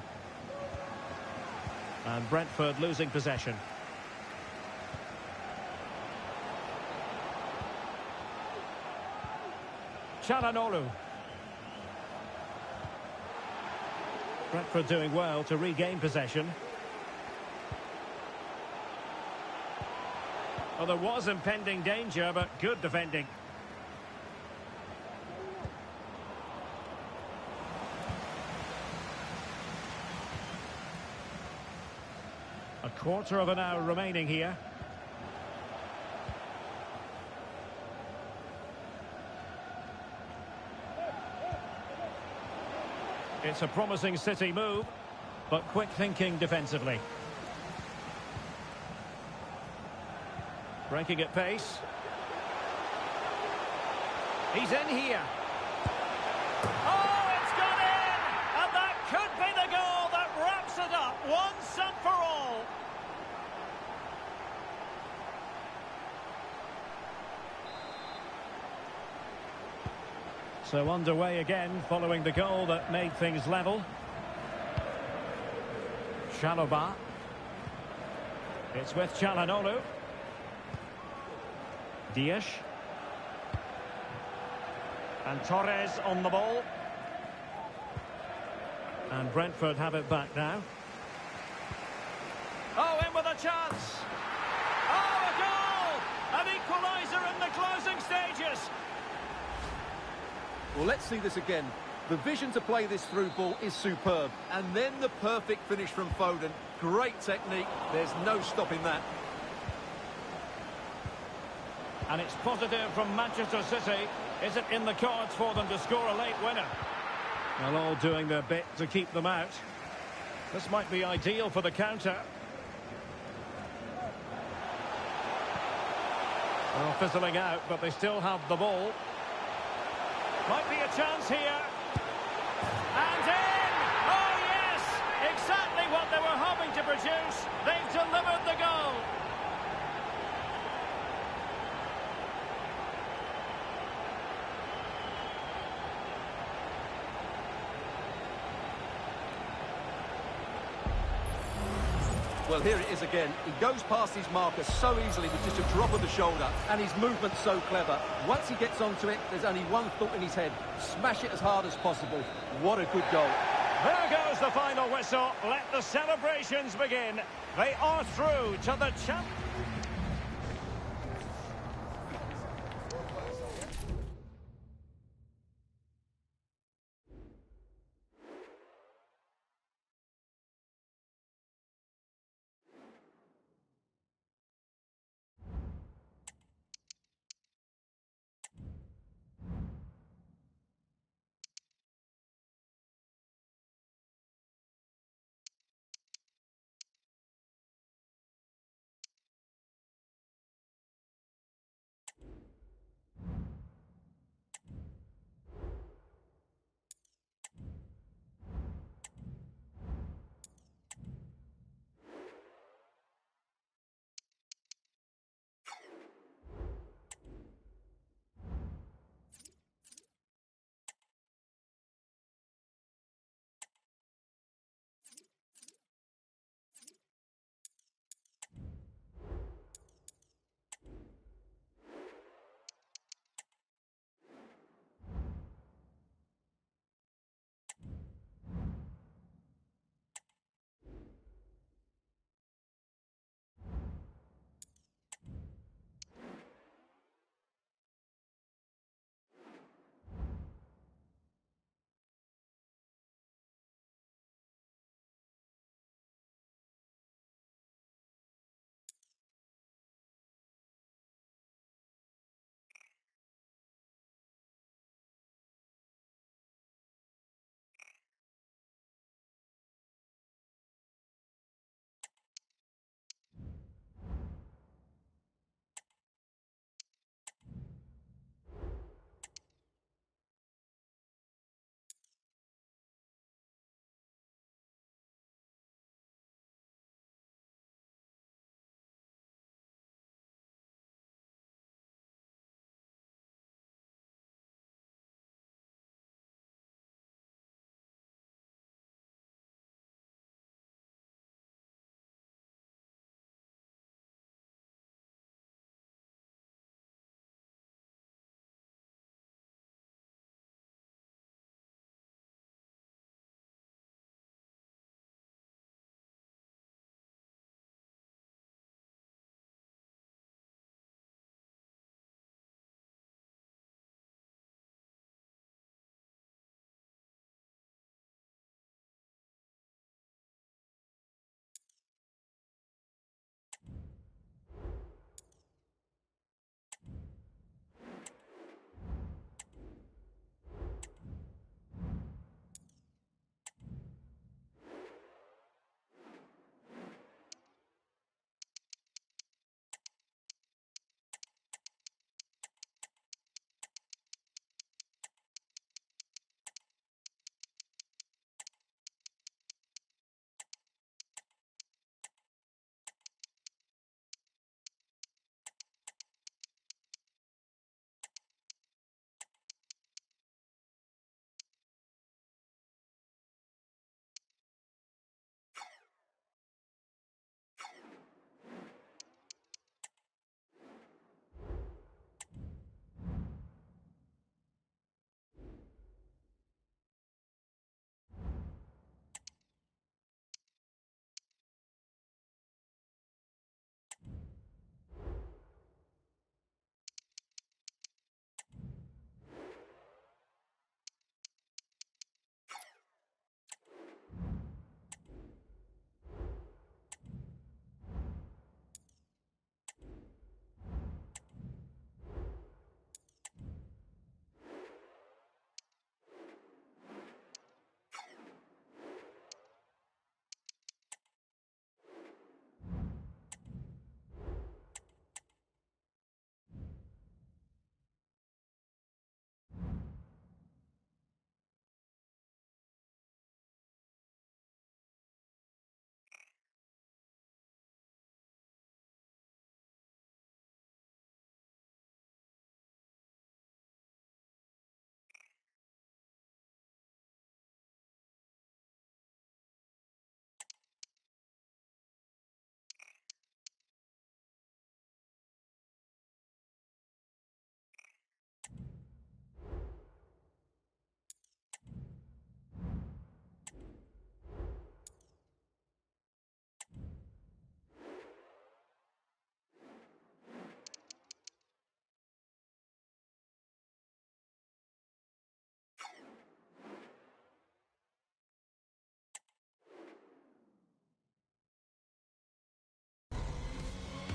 And Brentford losing possession. Çalhanoğlu. Brentford doing well to regain possession. Well, there was impending danger, but good defending. A quarter of an hour remaining here. It's a promising City move, but quick thinking defensively. Breaking at pace. He's in here. Oh, it's gone in! And that could be the goal that wraps it up once and for all. So underway again following the goal that made things level. Chalobah. It's with Çalhanoğlu. Dias. And Torres on the ball. And Brentford have it back now. Oh, in with a chance. Oh, a goal! An equaliser in the closing stages. Well, let's see this again. The vision to play this through ball is superb. And then the perfect finish from Foden. Great technique. There's no stopping that. And it's positive from Manchester City. Is it in the cards for them to score a late winner? Well, all doing their bit to keep them out. This might be ideal for the counter. Well, fizzling out, but they still have the ball. Might be a chance here. And in! Oh, yes! Exactly what they were hoping to produce. They've delivered the goal. Well, here it is again. He goes past his marker so easily with just a drop of the shoulder, and his movement's so clever. Once he gets onto it, there's only one thought in his head. Smash it as hard as possible. What a good goal. There goes the final whistle. Let the celebrations begin. They are through to the champ.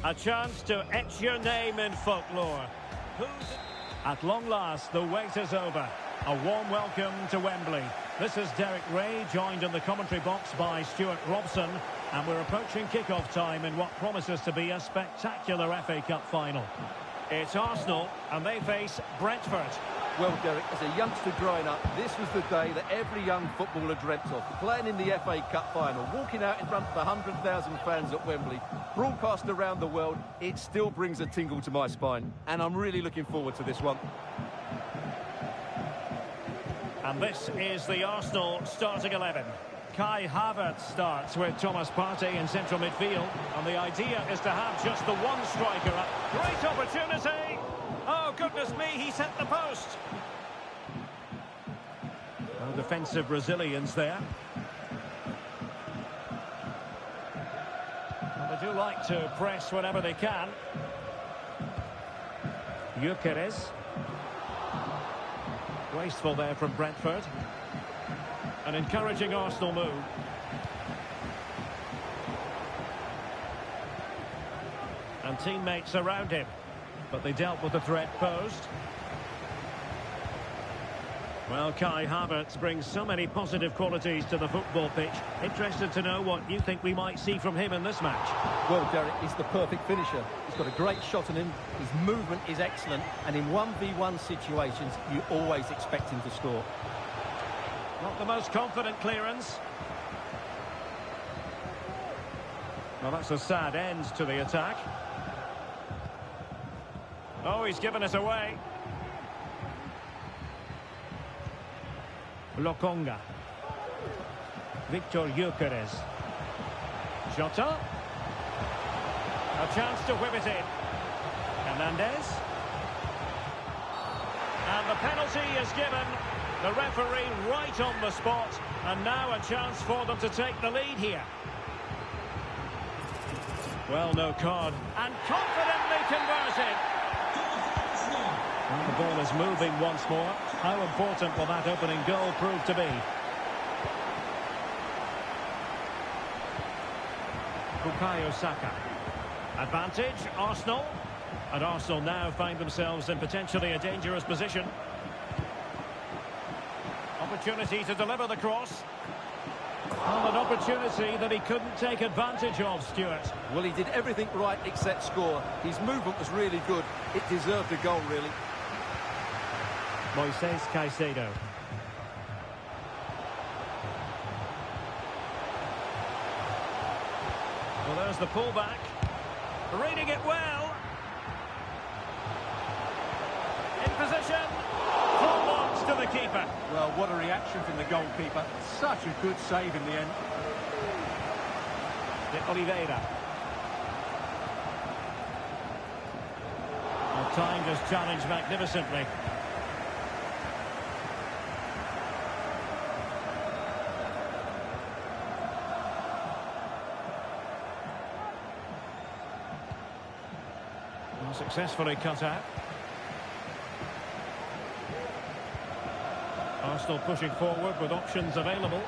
A chance to etch your name in folklore. At long last, the wait is over. A warm welcome to Wembley. This is Derek Ray, joined in the commentary box by Stuart Robson. And we're approaching kick-off time in what promises to be a spectacular FA Cup final. It's Arsenal, and they face Brentford. Well, Derek, as a youngster growing up, this was the day that every young footballer dreamt of. Playing in the FA Cup final, walking out in front of 100,000 fans at Wembley, broadcast around the world, it still brings a tingle to my spine. And I'm really looking forward to this one. And this is the Arsenal starting 11. Kai Havertz starts with Thomas Partey in central midfield. And the idea is to have just the one striker up. Great opportunity! Oh, goodness me, he's hit the post. Well, defensive resilience there. Well, they do like to press whenever they can. Gyökeres. Wasteful there from Brentford. An encouraging Arsenal move. And teammates around him. But they dealt with the threat posed. Well, Kai Havertz brings so many positive qualities to the football pitch. Interested to know what you think we might see from him in this match. Well, Derek, he's the perfect finisher. He's got a great shot on him. His movement is excellent. And in 1v1 situations, you always expect him to score. Not the most confident clearance. Well, that's a sad end to the attack. Oh, he's given it away. Lokonga. Victor Gyökeres. Jota. A chance to whip it in. Hernandez. And the penalty is given. The referee right on the spot. And now a chance for them to take the lead here. Well, no card. And confidently converted. And the ball is moving once more. How important will that opening goal prove to be? Bukayo Saka. Advantage, Arsenal. And Arsenal now find themselves in potentially a dangerous position. Opportunity to deliver the cross. Well, an opportunity that he couldn't take advantage of, Stuart. Well, he did everything right except score. His movement was really good. It deserved a goal, really. Moises Caicedo. Well, there's the pullback. Reading it well. In position. Full box to the keeper. Well, what a reaction from the goalkeeper. Such a good save in the end. De Oliveira. Well, timed his challenge magnificently. Well, successfully cut out. Arsenal pushing forward with options available.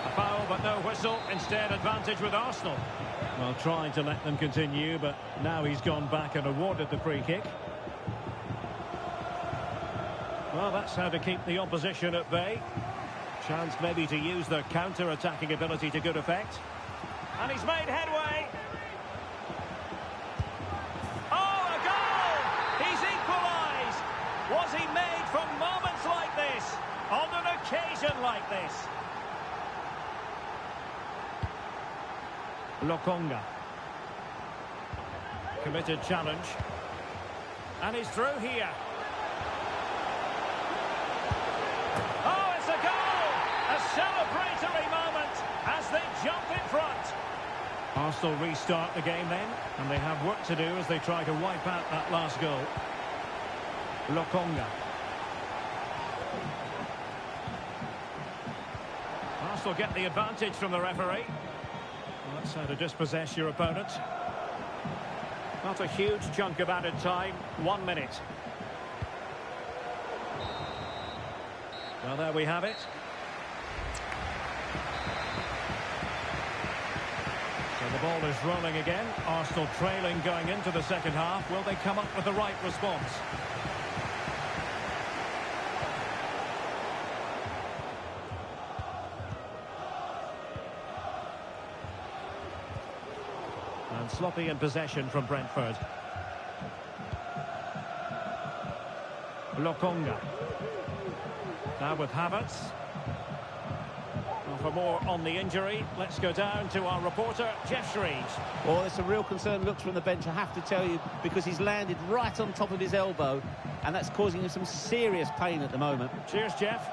A foul but no whistle, instead advantage with Arsenal. Well, trying to let them continue, but now he's gone back and awarded the free kick. Well, that's how to keep the opposition at bay. Chance maybe to use their counter-attacking ability to good effect. And he's made headway. Oh, a goal! He's equalised! Was he made for moments like this? On an occasion like this. Lokonga. Committed challenge. And he's through here. Oh, it's a goal! A celebratory moment as they jump in front. Arsenal restart the game then, and they have work to do as they try to wipe out that last goal. Lokonga. Arsenal get the advantage from the referee. Well, that's how to dispossess your opponent. Not a huge chunk of added time. 1 minute. Well, there we have it. So Well, the ball is rolling again. Arsenal trailing going into the second half. Will they come up with the right response? And sloppy in possession from Brentford. Lokonga. Now with Havertz. Well, for more on the injury, let's go down to our reporter, Jeff Shreves. Well, there's some real concern looks from the bench, I have to tell you, because he's landed right on top of his elbow, and that's causing him some serious pain at the moment. Cheers, Jeff.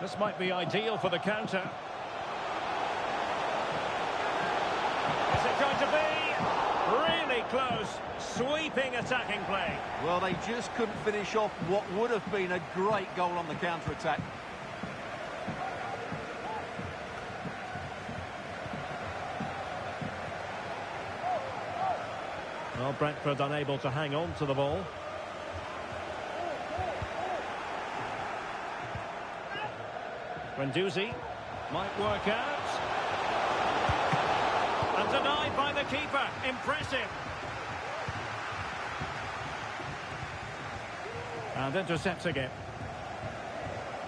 This might be ideal for the counter. Is it going to be? Really close. Sweeping attacking play. Well, they just couldn't finish off what would have been a great goal on the counter-attack. Well, Brentford unable to hang on to the ball. Guendouzi might work out. And denied by the keeper. Impressive. And intercepting it.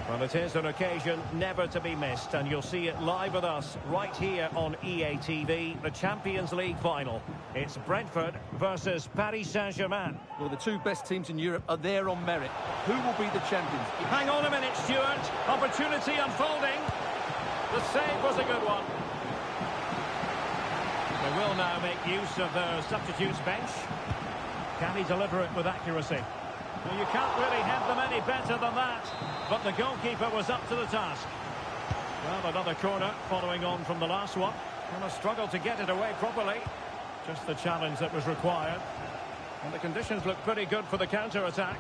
Well, it is an occasion never to be missed, and you'll see it live with us right here on EA TV, the Champions League final. It's Brentford versus Paris Saint-Germain. Well, the two best teams in Europe are there on merit. Who will be the champions? Hang on a minute, Stuart. Opportunity unfolding. The save was a good one. They will now make use of their substitutes bench. Can he deliver it with accuracy? Well, you can't really have them any better than that. But the goalkeeper was up to the task. Well, another corner following on from the last one. And a struggle to get it away properly. Just the challenge that was required. And the conditions look pretty good for the counter-attack.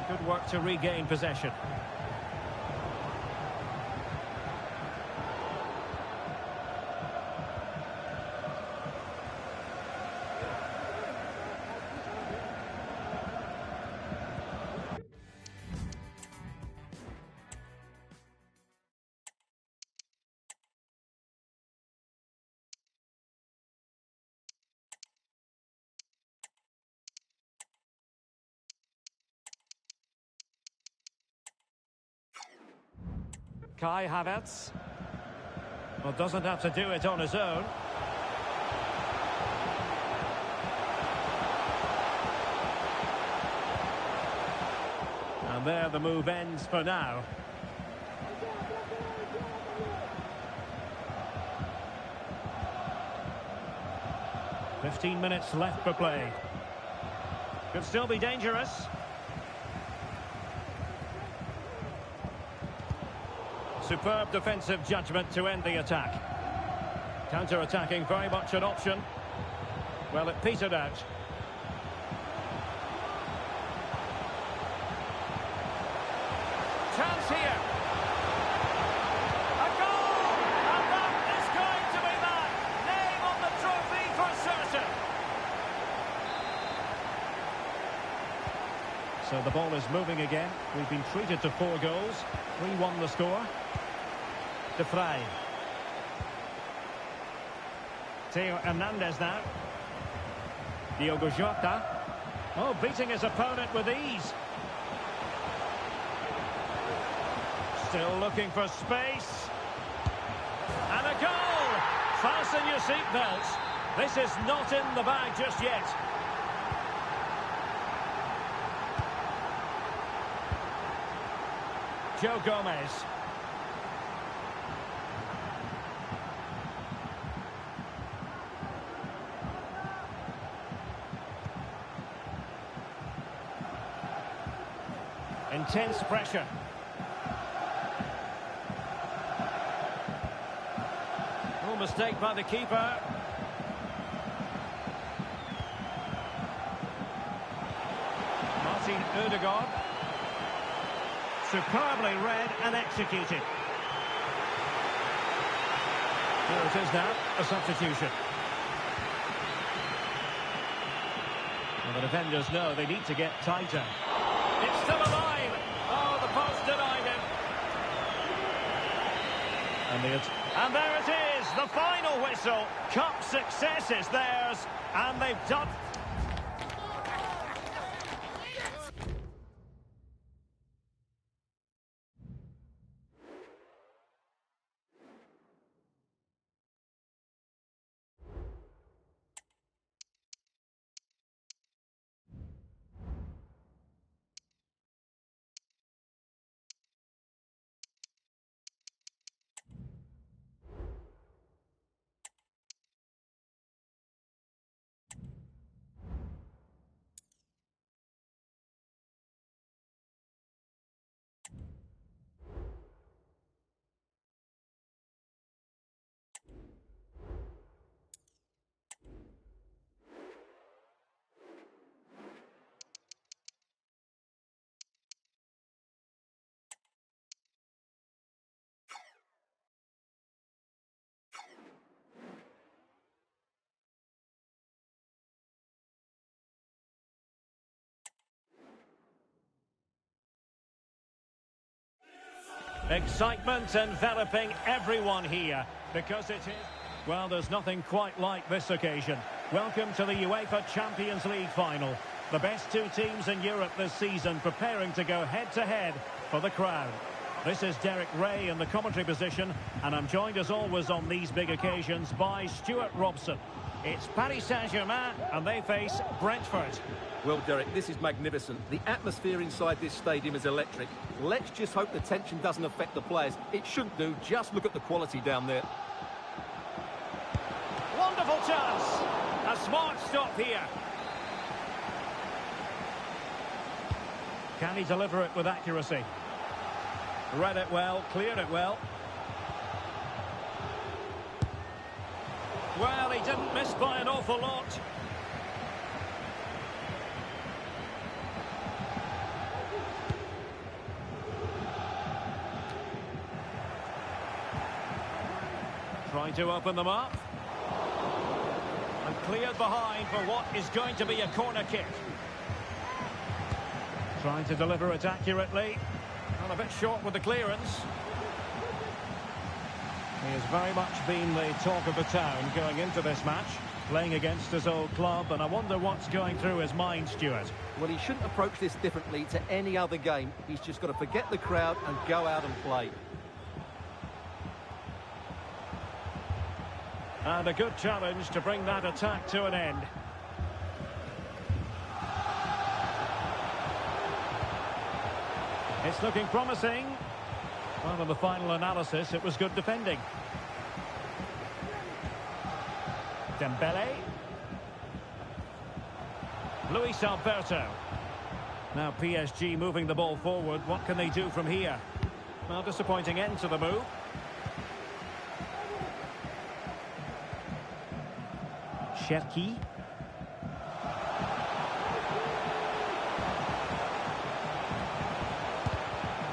Good work to regain possession. Kai Havertz. Well, doesn't have to do it on his own. And there the move ends for now. "15 minutes left for play. Could still be dangerous. Superb defensive judgment to end the attack. Counter-attacking very much an option. Well, it petered out. Chance here. A goal! And that is going to be that. Name on the trophy for certain. So the ball is moving again. We've been treated to 4 goals. 3-1 the score. De Vrij. Theo Hernandez now. Diogo Jota. Oh, beating his opponent with ease. Still looking for space. And a goal! Fasten your seatbelts. This is not in the bag just yet. Joe Gomez. Intense pressure. No mistake by the keeper. Martin Ødegaard. Superbly read and executed. Here it is now, a substitution. The defenders know they need to get tighter. It's still alive. Oh, the post denied him. And there it is, the final whistle. Cup success is theirs, and they've done... Excitement enveloping everyone here, because it is... Well, there's nothing quite like this occasion. Welcome to the UEFA Champions League final. The best two teams in Europe this season preparing to go head-to-head for the crown. This is Derek Ray in the commentary position, and I'm joined as always on these big occasions by Stuart Robson. It's Paris Saint-Germain, and they face Brentford. Well, Derek, this is magnificent. The atmosphere inside this stadium is electric. Let's just hope the tension doesn't affect the players. It shouldn't do. Just look at the quality down there. Wonderful chance. A smart stop here. Can he deliver it with accuracy? Read it well, cleared it well. Well, he didn't miss by an awful lot. Trying to open them up. And cleared behind for what is going to be a corner kick. Trying to deliver it accurately. And a bit short with the clearance. He has very much been the talk of the town going into this match, playing against his old club, and I wonder what's going through his mind, Stuart. Well, he shouldn't approach this differently to any other game. He's just got to forget the crowd and go out and play. And a good challenge to bring that attack to an end. It's looking promising. Well, in the final analysis, it was good defending. Dembele. Luis Alberto. Now PSG moving the ball forward. What can they do from here? Well, disappointing end to the move. Cherki.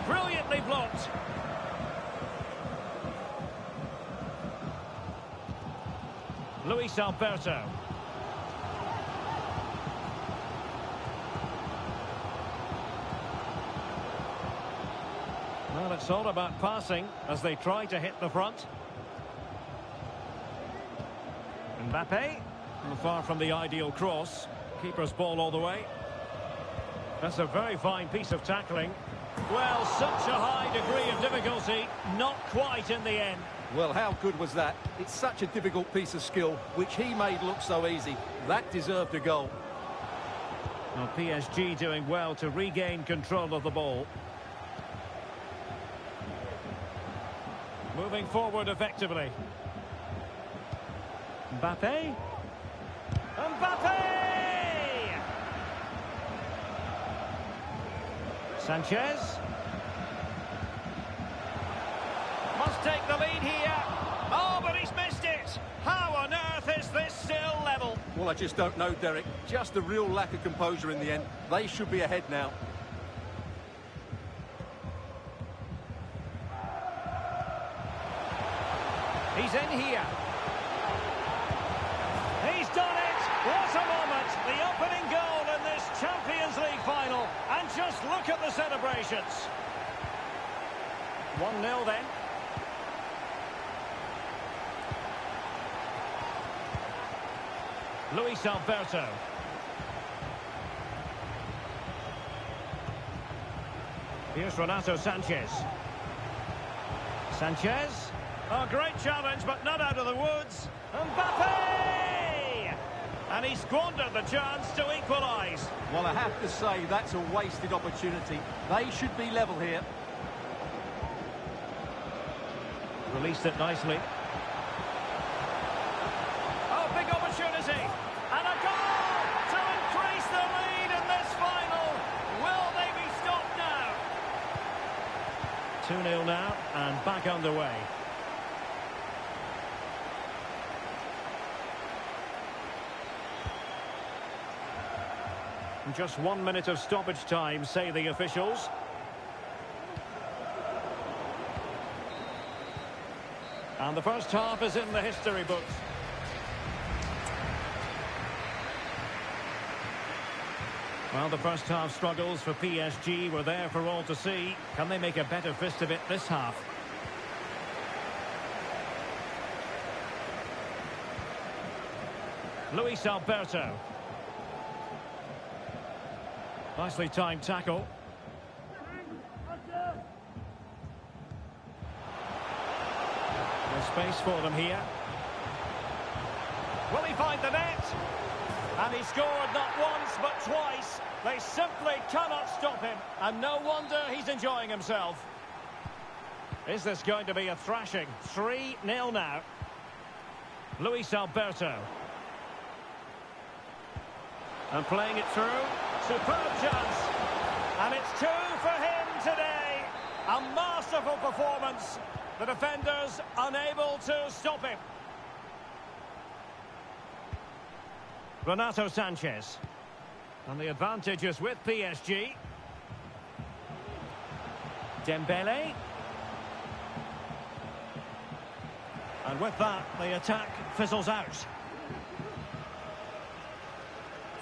Brilliantly blocked. Luis Alberto. Well, it's all about passing as they try to hit the front. Mbappe. Far from the ideal cross. Keeper's ball all the way. That's a very fine piece of tackling. Well, such a high degree of difficulty, not quite in the end. Well, how good was that? It's such a difficult piece of skill, which he made look so easy. That deserved a goal. Well, PSG doing well to regain control of the ball. Moving forward effectively. Mbappe. Mbappe! Sanchez. Must take the lead here. Oh, but he's missed it. How on earth is this still level? Well, I just don't know, Derek. Just a real lack of composure in the end. They should be ahead now. He's in here. He's done it. What a moment. The opening goal in Look at the celebrations. 1-0 then. Luis Alberto. Here's Renato Sanchez. Sanchez. Oh, great challenge, but not out of the woods. Mbappe! And he squandered the chance to equalise. Well, I have to say, that's a wasted opportunity. They should be level here. Released it nicely. Oh, big opportunity. And a goal to increase the lead in this final. Will they be stopped now? 2-0 now and back underway. Just 1 minute of stoppage time, say the officials. And the first half is in the history books. Well, the first half struggles for PSG were there for all to see. Can they make a better fist of it this half? Luis Alberto. Nicely timed tackle. There's space for them here. Will he find the net? And he scored not once but twice. They simply cannot stop him. And no wonder he's enjoying himself. Is this going to be a thrashing? 3-0 now. Luis Alberto. And playing it through. Superb chance. And it's 2 for him today. A masterful performance. The defenders unable to stop him. Renato Sanchez. And the advantage is with PSG. Dembele. And with that, the attack fizzles out.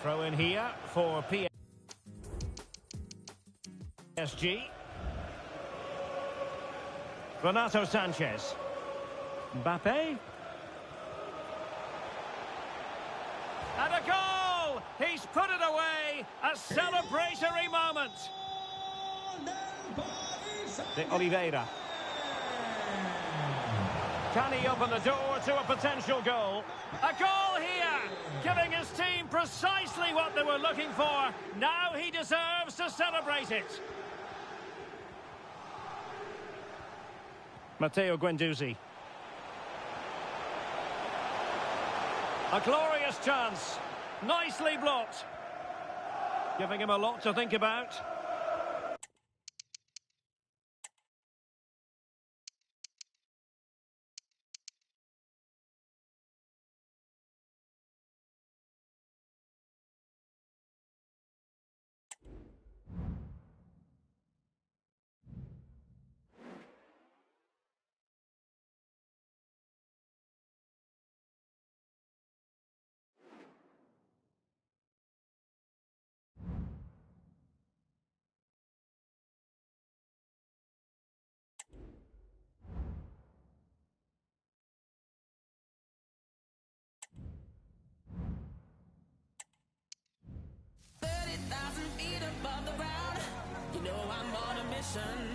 Throw in here for PSG. Renato Sanchez. Mbappe. And a goal! He's put it away! A celebratory moment! De Oliveira. Can he open the door to a potential goal? A goal here! Giving his team precisely what they were looking for. Now he deserves to celebrate it. Matteo Guendouzi. A glorious chance. Nicely blocked. Giving him a lot to think about. Feet above the ground, you know I'm on a mission.